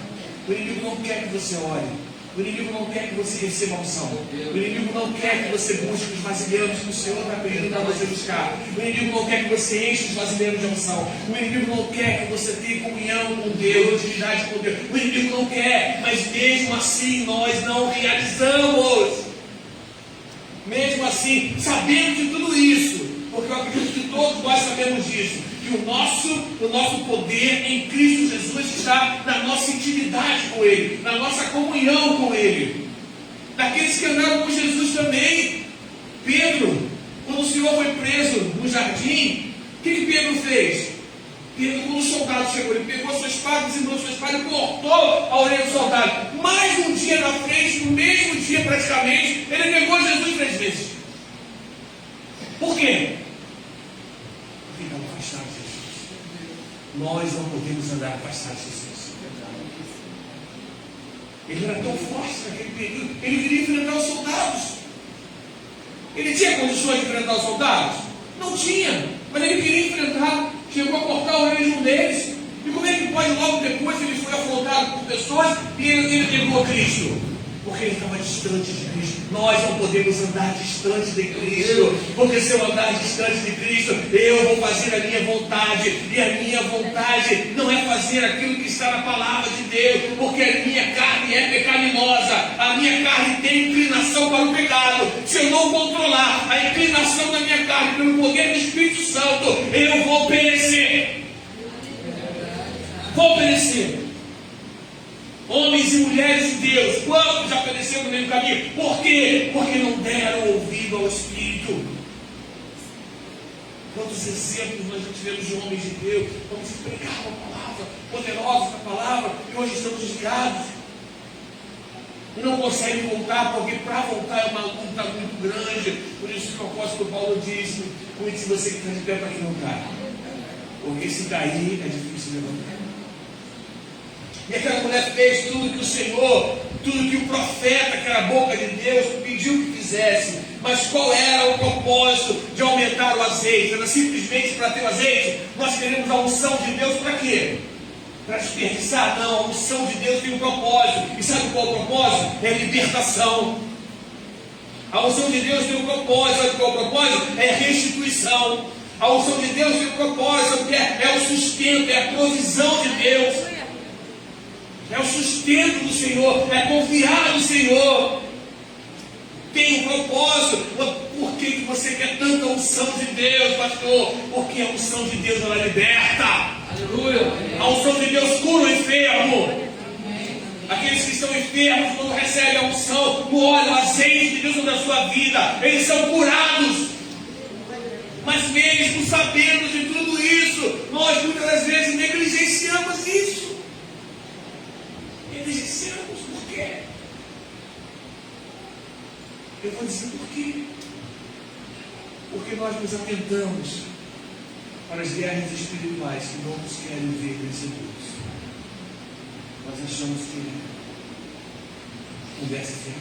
A: O inimigo não quer que você ore. O inimigo não quer que você receba a unção. O inimigo não quer que você busque os vasilhames que o Senhor está pedindo para você buscar. O inimigo não quer que você enche os vasilhames de unção. O inimigo não quer que você tenha comunhão com Deus, intimidade com Deus. O inimigo não quer, mas mesmo assim nós não realizamos. Mesmo assim, sabemos de tudo isso, porque eu acredito que todos nós sabemos disso. Que o nosso poder em Cristo Jesus está na nossa intimidade com Ele, na nossa comunhão com Ele. Daqueles que andaram com Jesus também. Pedro, quando o Senhor foi preso no jardim, o que Pedro fez? Pedro, quando o soldado chegou, ele pegou a sua espada, desembrulhou sua espada e cortou a orelha do soldado. Mais um dia na frente, no mesmo dia praticamente, ele negou Jesus 3 vezes. Por quê? Ficamos afastados de Jesus. Nós não podemos andar afastados de Jesus. Ele era tão forte naquele período, ele queria enfrentar os soldados. Ele tinha condições de enfrentar os soldados? Não tinha, mas ele queria enfrentar. Chegou a cortar o orelha de um deles. E como é que pode, logo depois, ele foi afrontado por pessoas e ele negou Cristo? Porque ele estava distante de Cristo. Nós não podemos andar distante de Cristo, porque se eu andar distante de Cristo, eu vou fazer a minha vontade, e a minha vontade não é fazer aquilo que está na palavra de Deus, porque a minha carne é pecaminosa, a minha carne tem inclinação para o pecado. Se eu não controlar a inclinação da minha carne pelo poder do Espírito Santo, eu vou perecer. Vou perecer. Homens e mulheres de Deus, quantos já pereceram no meio do caminho? Por quê? Porque não deram ouvido ao Espírito. Quantos exemplos nós já tivemos de homens de Deus, homens que pregavam a palavra, poderosos na palavra, e hoje estamos desviados. E não conseguem voltar, porque para voltar é uma luta muito grande. Por isso que o apóstolo Paulo diz: cuide se você que está de pé para que não caia. Porque se cair é difícil levantar. E aquela mulher fez tudo que o Senhor, tudo que o profeta, que era a boca de Deus, pediu que fizesse. Mas qual era o propósito de aumentar o azeite? Era simplesmente para ter o azeite? Nós queremos a unção de Deus para quê? Para desperdiçar? Não, a unção de Deus tem um propósito. E sabe qual é o propósito? É a libertação. A unção de Deus tem um propósito. Sabe qual é o propósito? É a restituição. A unção de Deus tem um propósito, que é o sustento, é a provisão de Deus. É o sustento do Senhor, é confiar no Senhor. Tem um propósito. Por que você quer tanta unção de Deus, pastor? Porque a unção de Deus, ela liberta. Aleluia. A unção de Deus cura o enfermo. Aqueles que estão enfermos, quando recebem a unção, o óleo, o azeite de Deus sobre a sua vida, eles são curados. Mas mesmo sabendo de tudo isso, nós muitas das vezes negligenciamos isso. Negligenciamos. Por quê? Eu vou dizer por quê. Porque nós nos atentamos para as guerras espirituais que não nos querem ver vencedores. Nós achamos que conversa fiada.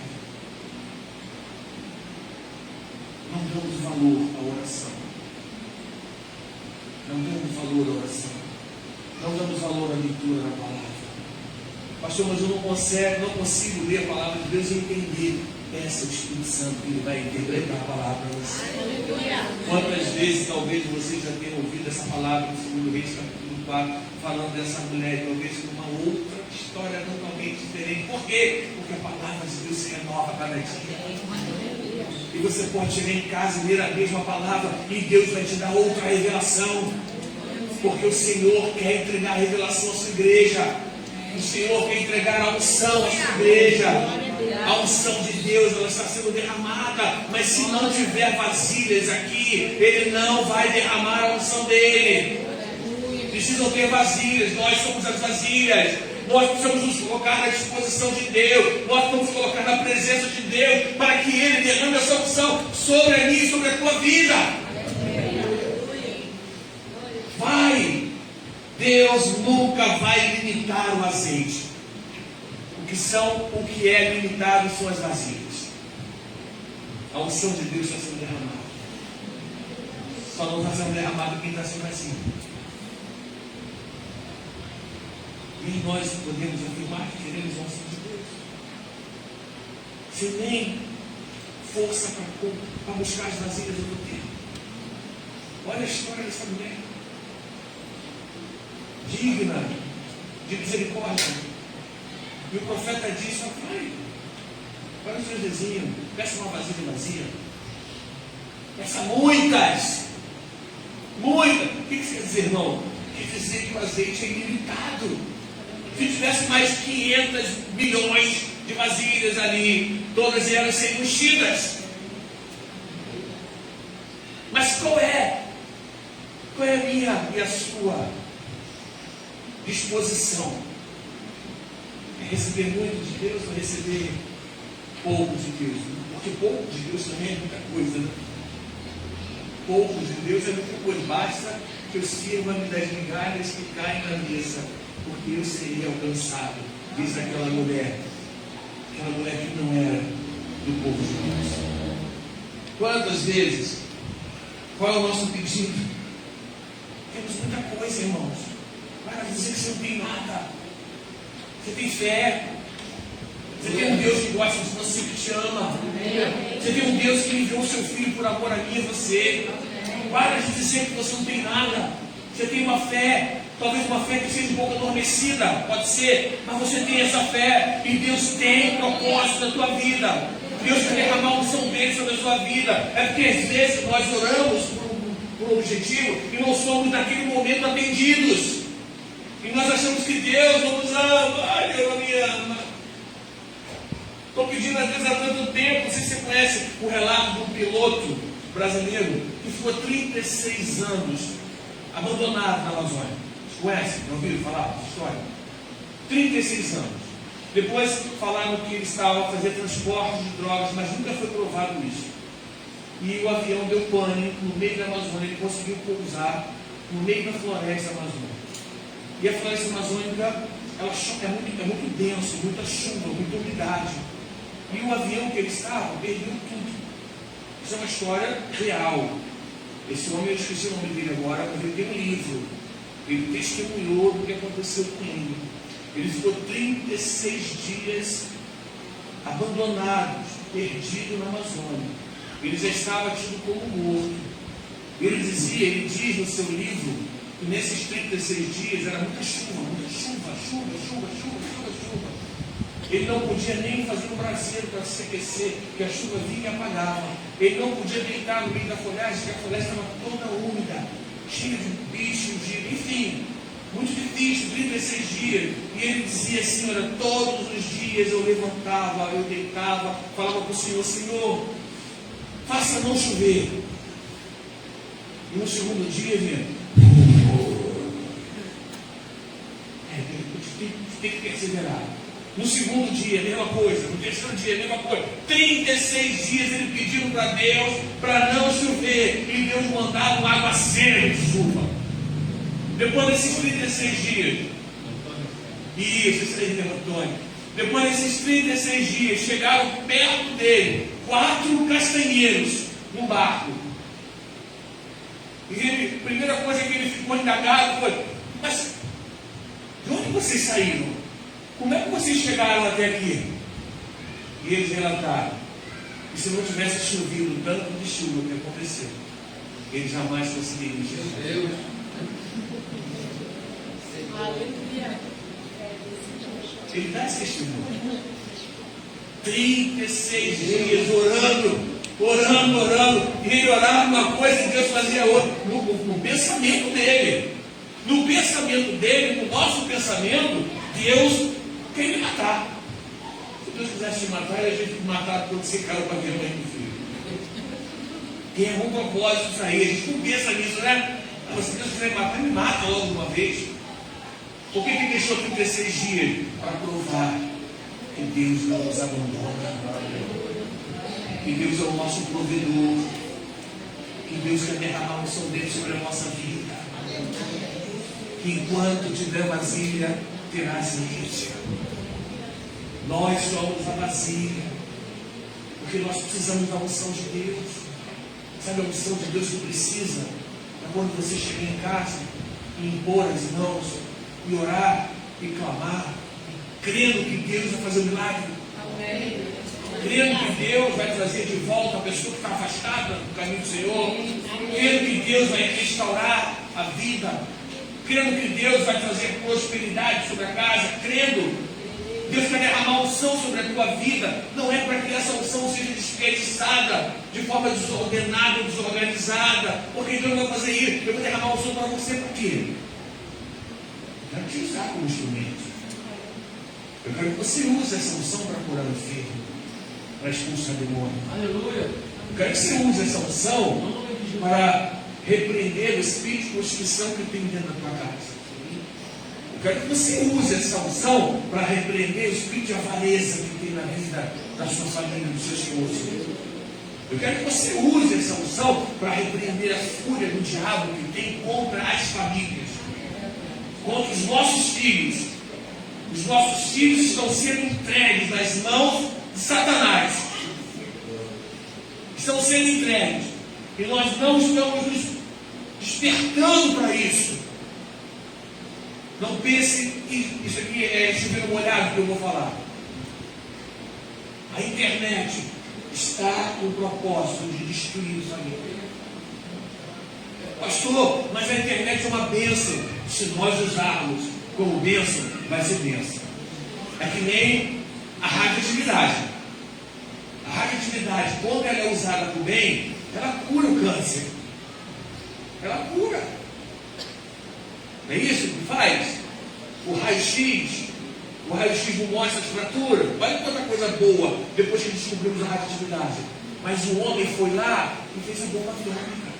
A: Não damos valor à oração. Não damos valor à oração. Não damos valor à leitura da palavra. Pastor, mas eu não consigo ler a palavra de Deus e entender. Peça ao Espírito Santo que Ele vai interpretar a palavra para você. Quantas vezes talvez você já tenha ouvido essa palavra no 2 Reis capítulo 4, falando dessa mulher, talvez com uma outra história totalmente diferente. Por quê? Porque a palavra de Deus se renova cada dia. E você pode chegar em casa e ler a mesma palavra e Deus vai te dar outra revelação. Porque o Senhor quer entregar a revelação à sua igreja. O Senhor quer entregar a unção à sua igreja. A unção de Deus, ela está sendo derramada. Mas se não tiver vasilhas aqui, Ele não vai derramar a unção dEle. Precisam ter vasilhas. Nós somos as vasilhas. Nós precisamos nos colocar na disposição de Deus. Nós precisamos nos colocar na presença de Deus, para que Ele derrame a sua unção sobre a minha e sobre a tua vida. Vai. Deus nunca vai limitar o azeite. O que é limitado são as vasilhas. A unção de Deus está sendo derramada. Só não está sendo derramado quem está sendo vazio. E nós podemos afirmar que queremos a unção de Deus, sem nem força para buscar as vasilhas do tempo. Olha a história dessa mulher, digna de misericórdia. E o profeta disse: vai no seu vizinho, peça uma vasilha vazia. Peça muitas. Muitas. O que isso quer dizer, irmão? Quer dizer que o azeite é ilimitado. Se tivesse mais 500 milhões de vasilhas ali, todas elas seriam enchidas. Mas qual é a minha e a sua disposição? É receber muito de Deus ou receber pouco de Deus? Porque pouco de Deus também é muita coisa, né? Pouco de Deus é muita coisa. Basta que eu sirva-me das migalhas que caem na mesa, porque eu seria alcançado. Diz aquela mulher que não era do povo de Deus. Quantas vezes? Qual é o nosso pedido? Temos muita coisa, irmãos. Para dizer que você não tem nada. Você tem fé. Você tem um Deus que gosta de você, que te ama. Você tem um Deus que enviou o seu filho por amor a mim e você. Para de dizer que você não tem nada. Você tem uma fé, talvez uma fé que seja um pouco adormecida, pode ser, mas você tem essa fé e Deus tem propósito na tua vida. Deus quer derramar a unção dele sobre a sua vida. É porque às vezes nós oramos por um objetivo e não somos naquele momento atendidos. E nós achamos que Deus não nos ama. Ai, Deus não me ama. Estou pedindo às vezes há tanto tempo. Não sei se você conhece o relato de um piloto brasileiro que ficou 36 anos abandonado na Amazônia. Vocês conhecem? Já ouviram falar dessa história? 36 anos. Depois falaram que ele estava a fazer transporte de drogas, mas nunca foi provado isso. E o avião deu pane no meio da Amazônia. Ele conseguiu pousar no meio da floresta amazônica. E a floresta amazônica ela é muito denso, muita chuva, muita umidade. E o avião que ele estava perdeu tudo. Isso é uma história real. Esse homem, eu esqueci o nome dele agora, mas ele tem um livro. Ele testemunhou do que aconteceu com ele. Ele ficou 36 dias abandonados, perdido na Amazônia. Ele já estava tido como morto. Ele diz no seu livro que nesses 36 dias era muita chuva. Ele não podia nem fazer um braseiro para se aquecer, porque a chuva vinha e apagava. Ele não podia deitar no meio da folhagem, porque a folhagem estava toda úmida, cheia de bichos, enfim, muito difícil, 36 dias. E ele dizia assim: olha, todos os dias eu levantava, eu deitava, falava para o Senhor: Senhor, faça não chover. E no segundo dia, gente, tem que perseverar. No segundo dia, a mesma coisa. No terceiro dia, a mesma coisa. 36 dias ele pedindo para Deus para não chover. E Deus mandava um aguaceiro de chuva. Depois desses 36 dias. Isso aí, Antônio. Depois desses 36 dias, chegaram perto dele 4 castanheiros no barco. E a primeira coisa que ele ficou indagado foi: mas de onde vocês saíram? Como é que vocês chegaram até aqui? E eles relataram: e se não tivesse chovido tanto de chuva que aconteceu, eles jamais conseguiriam chegar. Ele dá esse testemunho. 36 dias orando. E ele orava uma coisa e Deus fazia outra. No pensamento dele. No pensamento dele, no nosso pensamento, Deus quer me matar. Se Deus quisesse te matar, ele ia te matar quando você caiu para a minha mãe do filho. Tem algum propósito isso aí. A gente não pensa nisso, né? Mas se Deus quiser me matar, me mata logo de uma vez. Por que ele deixou 36 dias? Para provar que Deus não nos abandona. Que Deus é o nosso provedor. Que Deus quer derramar a unção dele sobre a nossa vida. Que enquanto tiver vasilha, terá azeite. Nós somos a vasilha, porque nós precisamos da unção de Deus. Sabe a unção de Deus que precisa? É quando você chega em casa e impor as mãos e orar e clamar, crendo que Deus vai fazer um milagre. Amém. Crendo que Deus vai trazer de volta a pessoa que está afastada do caminho do Senhor. Crendo que Deus vai restaurar a vida. Crendo que Deus vai trazer prosperidade sobre a casa. Crendo. Deus quer derramar unção sobre a tua vida. Não é para que essa unção seja desperdiçada de forma desordenada ou desorganizada. Porque Deus vai fazer isso. Eu vou derramar unção para você por quê? Eu quero te usar como instrumento. Eu quero que você use essa unção para curar o enfermo, para expulsar demônio. Aleluia. Eu quero que você use essa unção para repreender o espírito de prostituição que tem dentro da tua casa. Eu quero que você use essa unção para repreender o espírito de avareza que tem na vida da sua família, do seu esposo. Eu quero que você use essa unção para repreender a fúria do diabo que tem contra as famílias, contra os nossos filhos. Os nossos filhos estão sendo entregues nas mãos de Satanás. Estão sendo entregues. E nós não estamos nos despertando para isso. Não pense que isso aqui é chover molhado que eu vou falar. A internet está com o propósito de destruir os amigos. Pastor, mas a internet é uma bênção. Se nós usarmos como bênção, vai ser bênção. É que nem a radioatividade. A radioatividade, quando ela é usada para o bem, ela cura o câncer. Ela cura. Não é isso que faz? O raio-x não mostra as fraturas. Olha quanta coisa boa depois que descobrimos a radioatividade. Mas o homem foi lá e fez a bomba atômica.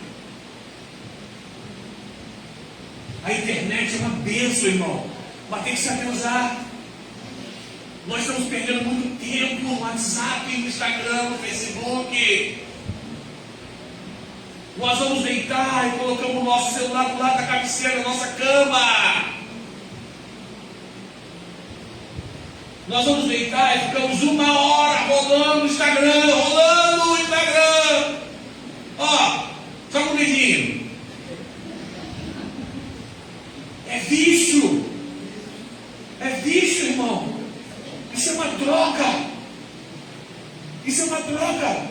A: A internet é uma bênção, irmão, mas tem que saber usar. Nós estamos perdendo muito tempo no WhatsApp, no Instagram, no Facebook. Nós vamos deitar e colocamos o nosso celular do lado da cabeceira da nossa cama. Nós vamos deitar e ficamos 1 hora rolando o Instagram, Ó, só com o dedinho. É vício. É vício, irmão. Isso é uma droga. Isso é uma droga.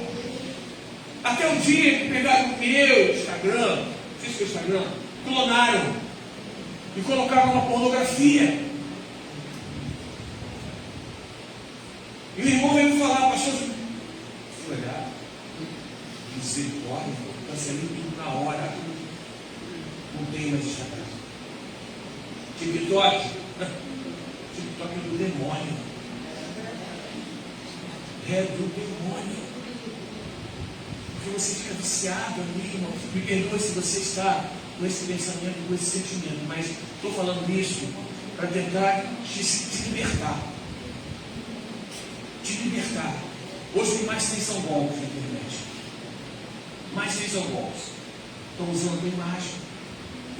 A: Até o dia que pegaram o meu Instagram, não sei se é o Instagram, clonaram e colocaram uma pornografia. E o irmão veio me falar, pastor, foi olhar, misericórdia, cancelei tudo na hora, não tem mais Instagram. TikTok é do demônio. É do demônio. Porque você fica viciado ali, irmão. Me perdoe se você está com esse pensamento, com esse sentimento, mas estou falando isso para tentar te libertar. Te libertar. Hoje tem mais 6 são golpes na internet. Mais 6 são golpes. Estão usando a tua imagem.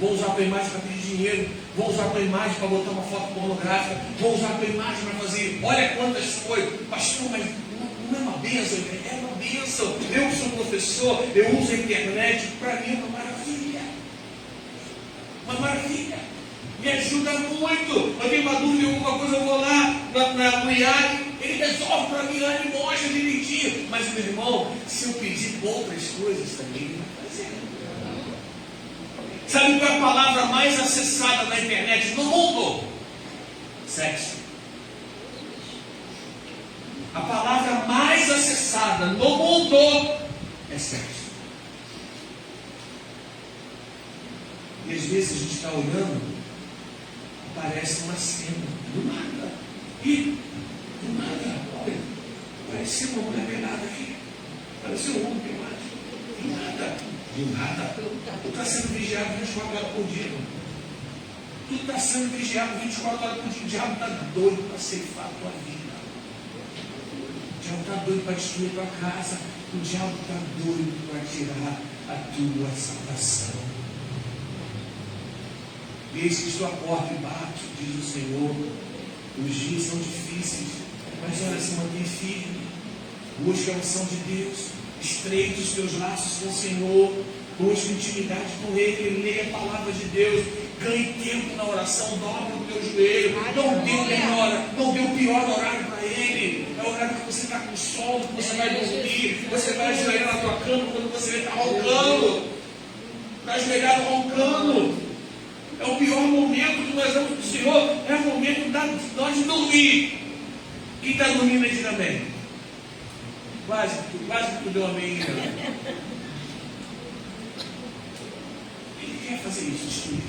A: Vão usar a tua imagem para pedir dinheiro. Vão usar a tua imagem para botar uma foto pornográfica. Vão usar a tua imagem para fazer. Olha quantas coisas. Pastor, mas não é uma bênção? É uma bênção. Eu que sou professor, eu uso a internet. Para mim é uma maravilha. Uma maravilha. Me ajuda muito. Eu tenho uma dúvida em alguma coisa, eu vou lá no IAD. Ele resolve para mim lá, ele mostra direitinho. Mas, meu irmão, se eu pedir outras coisas também, ele vai fazer. Sabe qual é a palavra mais acessada na internet no mundo? Sexo. A palavra mais acessada no mundo é sexo. E às vezes a gente está olhando, aparece uma cena, do nada. E do nada, olha, parecia uma mulher pelada aqui. Parecia um homem pelado. Do nada. Do nada. Tu está sendo vigiado 24 horas por dia. Tu está sendo vigiado 24 horas por dia. O diabo está doido para ceifar a tua vida. O diabo está doido para destruir a tua casa. O diabo está doido para tirar a tua salvação. Eis que estou à porta e bato, diz o Senhor. Os dias são difíceis, mas olha, se mantém firme. Busque a unção de Deus. Estreite os teus laços com o Senhor. Busque intimidade com Ele. Leia a palavra de Deus. Ganhe tempo na oração. Dobra o teu joelho. Não dê o pior horário para Ele. É o horário que você está com sono, que você vai dormir. Você vai ajoelhar na tua cama quando você está roncando. Está ajoelhado roncando. É o pior momento que nós vamos para o Senhor. É o momento de nós dormir. Quem está dormindo aí, diz amém. Quase que tu deu amém. Ele quer fazer isso, destruir.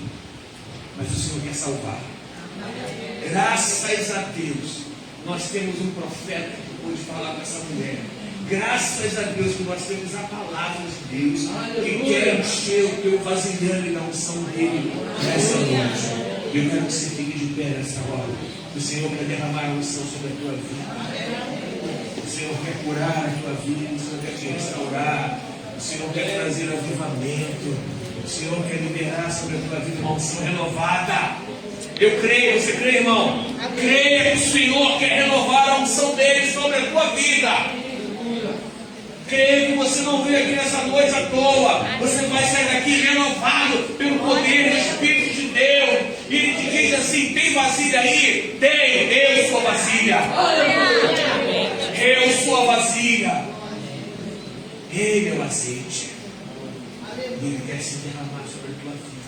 A: Mas o Senhor quer salvar. Graças a Deus, nós temos um profeta que pôde falar com essa mulher. Graças a Deus que nós temos a palavra de Deus que quer encher o teu vasilhame na unção dele nessa noite. Eu quero que você fique de pé nessa hora. O Senhor quer derramar a unção sobre a tua vida. O Senhor quer curar a tua vida. O Senhor quer te restaurar. O Senhor quer trazer avivamento. O Senhor quer liberar sobre a tua vida uma unção renovada. Eu creio, você crê, irmão? Creia que o Senhor quer renovar a unção dele sobre a tua vida. Creio que você não veio aqui nessa noite à toa. Você vai sair daqui renovado pelo poder do Espírito de Deus. E ele te diz assim: tem vasilha aí? Tenho, eu sou vasilha. Eu sou a vasilha. Ele é o azeite. E Ele quer se derramar sobre a tua vida.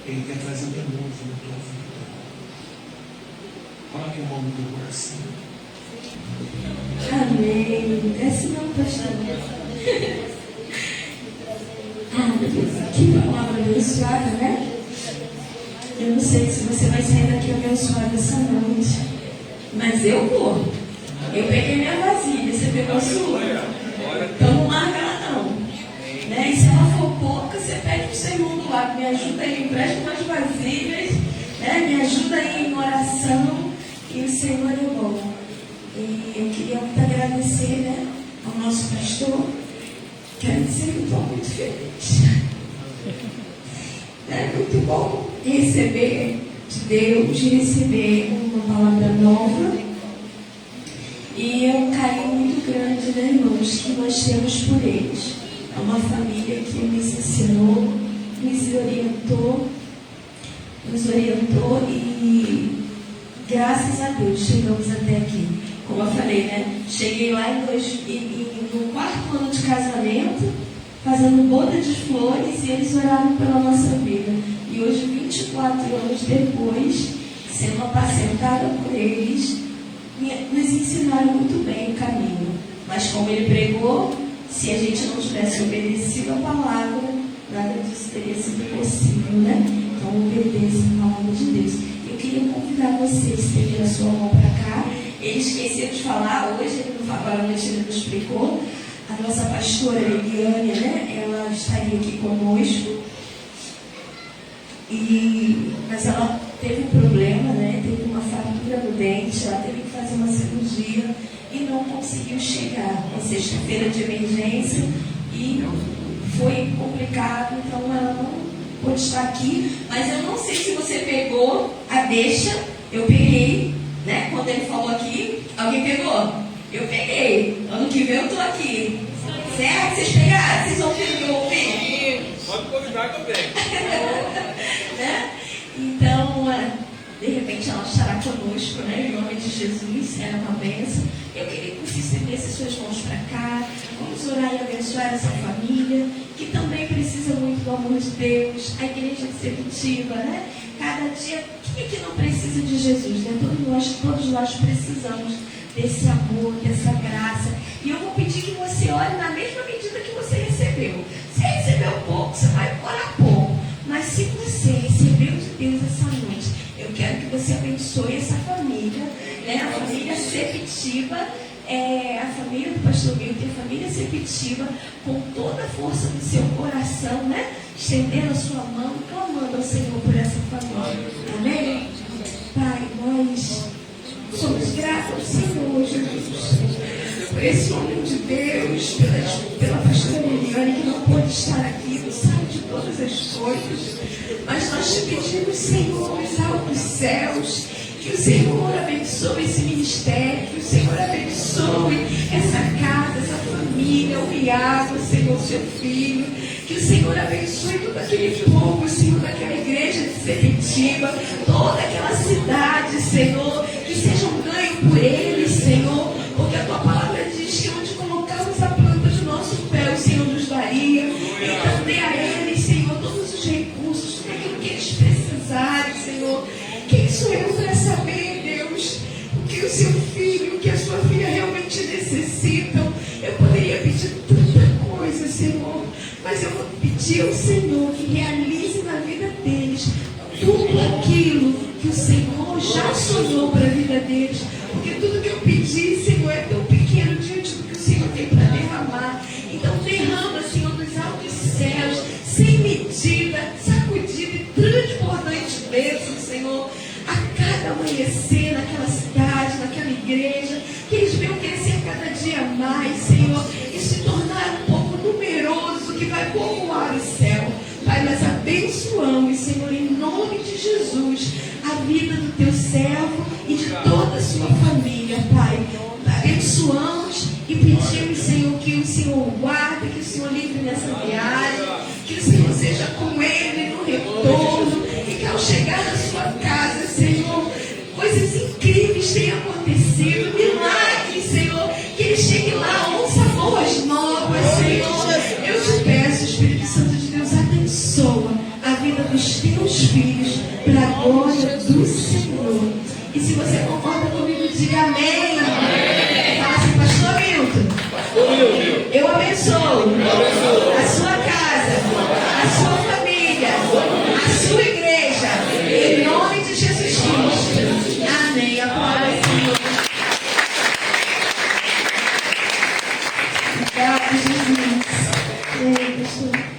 A: Ele quer trazer um renovo na tua vida. Coloque a mão no teu coração.
C: Amém. Desce não, pastor. Que palavra abençoada, né? Eu não sei se você vai sair daqui abençoado essa noite, mas eu vou. Eu peguei minha vasilha, você pegou a sua? Então não larga ela não. Né? E se ela for pouca, você pede pro seu irmão do lado, me ajuda aí, empresta umas vasilhas, né? Me ajuda aí em oração, e o Senhor é bom. E eu queria muito agradecer, né, ao nosso pastor. Quero dizer que estou muito feliz. É muito bom receber de Deus, receber uma palavra nova. E é um carinho muito grande, né, irmãos, que nós temos por eles. É uma família que nos ensinou, nos orientou e graças a Deus chegamos até aqui. Como eu falei, né? Cheguei lá no 4º ano de casamento, fazendo boda de flores, e eles oraram pela nossa vida. E hoje, 24 anos depois, sendo apacentada por eles, nos ensinaram muito bem o caminho. Mas como ele pregou, se a gente não tivesse obedecido a palavra, nada disso teria sido possível, né? Então obedeça a palavra de Deus. Eu queria convidar vocês a estender a sua mão para cá. Ele esqueceu de falar, hoje ele não falou, a noite ele não explicou. A nossa pastora Eliane, né? Ela estaria aqui conosco. Mas ela teve um problema, né? Teve uma fratura no dente, ela teve que fazer uma cirurgia e não conseguiu chegar. Na sexta-feira de emergência e foi complicado, então ela não pôde estar aqui. Mas eu não sei se você pegou a deixa, eu peguei, né? Quando ele falou aqui, alguém pegou? Eu peguei. Ano que vem eu estou aqui. Certo? Vocês pegaram? Vocês ouviram o que eu ouvi?
A: Pode convidar que eu venho.
C: Né? Então, de repente ela estará conosco, né? Em nome de Jesus, é uma bênção. Eu queria que você estendesse suas mãos para cá. Vamos orar e abençoar essa família, que também precisa muito do amor de Deus. A igreja de Sepetiba, né? Cada dia, quem é que não precisa de Jesus, né? Todos nós precisamos desse amor, dessa graça. E eu vou pedir que você ore na mesma medida que você recebeu. Se recebeu pouco, você vai orar pouco. Mas se você recebeu de Deus essa noite, eu quero que você abençoe essa família, né? A família Sepetiba, a família do pastor Milton, a família Sepetiba, com toda a força do seu coração, né? Estendendo a sua mão, clamando ao Senhor por essa família. Amém? Pai, nós somos gratos ao Senhor, Jesus, por esse homem de Deus, pela pastora Eliane, que não pôde estar aqui, não sabe de todas as coisas, mas nós te pedimos, Senhor, os altos céus, que o Senhor abençoe esse ministério, que o Senhor abençoe essa casa, essa família, o Iago, Senhor, seu filho, que o Senhor abençoe todo aquele povo, Senhor, daquela igreja de Sepetiba, toda aquela cidade, Senhor, que seja um ganho por eles, Senhor, porque a tua palavra diz que onde colocarmos a planta do nosso pé, o Senhor nos daria. Então dê a eles, Senhor, todos os recursos, tudo aquilo que eles precisarem, Senhor. Quem sou eu para saber, Deus, o que o seu filho, o que a sua filha realmente necessitam? Eu poderia pedir tanta coisa, Senhor, mas eu vou pedir ao Senhor que realize na vida deles tudo aquilo que o Senhor já sonhou para a vida deles. Porque tudo que eu pedi, Senhor, é tão pequeno diante do que o Senhor tem para derramar. Então derrama, Senhor, dos altos céus, sem medida, sacudido e transbordante bênção, Senhor, a cada amanhecer naquela cidade, naquela igreja, que eles venham crescer cada dia mais, Senhor, e se tornar um povo numeroso que vai povoar o céu. Pai, nós abençoamos, Senhor, em nome de Jesus, a vida do teu servo e de toda a sua família, Pai. Abençoamos e pedimos, Senhor, que o Senhor o guarde, que o Senhor livre nessa viagem, que o Senhor seja com ele no retorno e que ao chegar na sua casa, Senhor, coisas incríveis tenham acontecido. dos teus filhos para a glória do Senhor. E se você concorda comigo, diga amém. Fala assim, Pastor Milton, eu abençoo a sua casa, a sua família, a sua igreja, em nome de Jesus Cristo. Amém. Aplauda o Senhor. Obrigada, Jesus.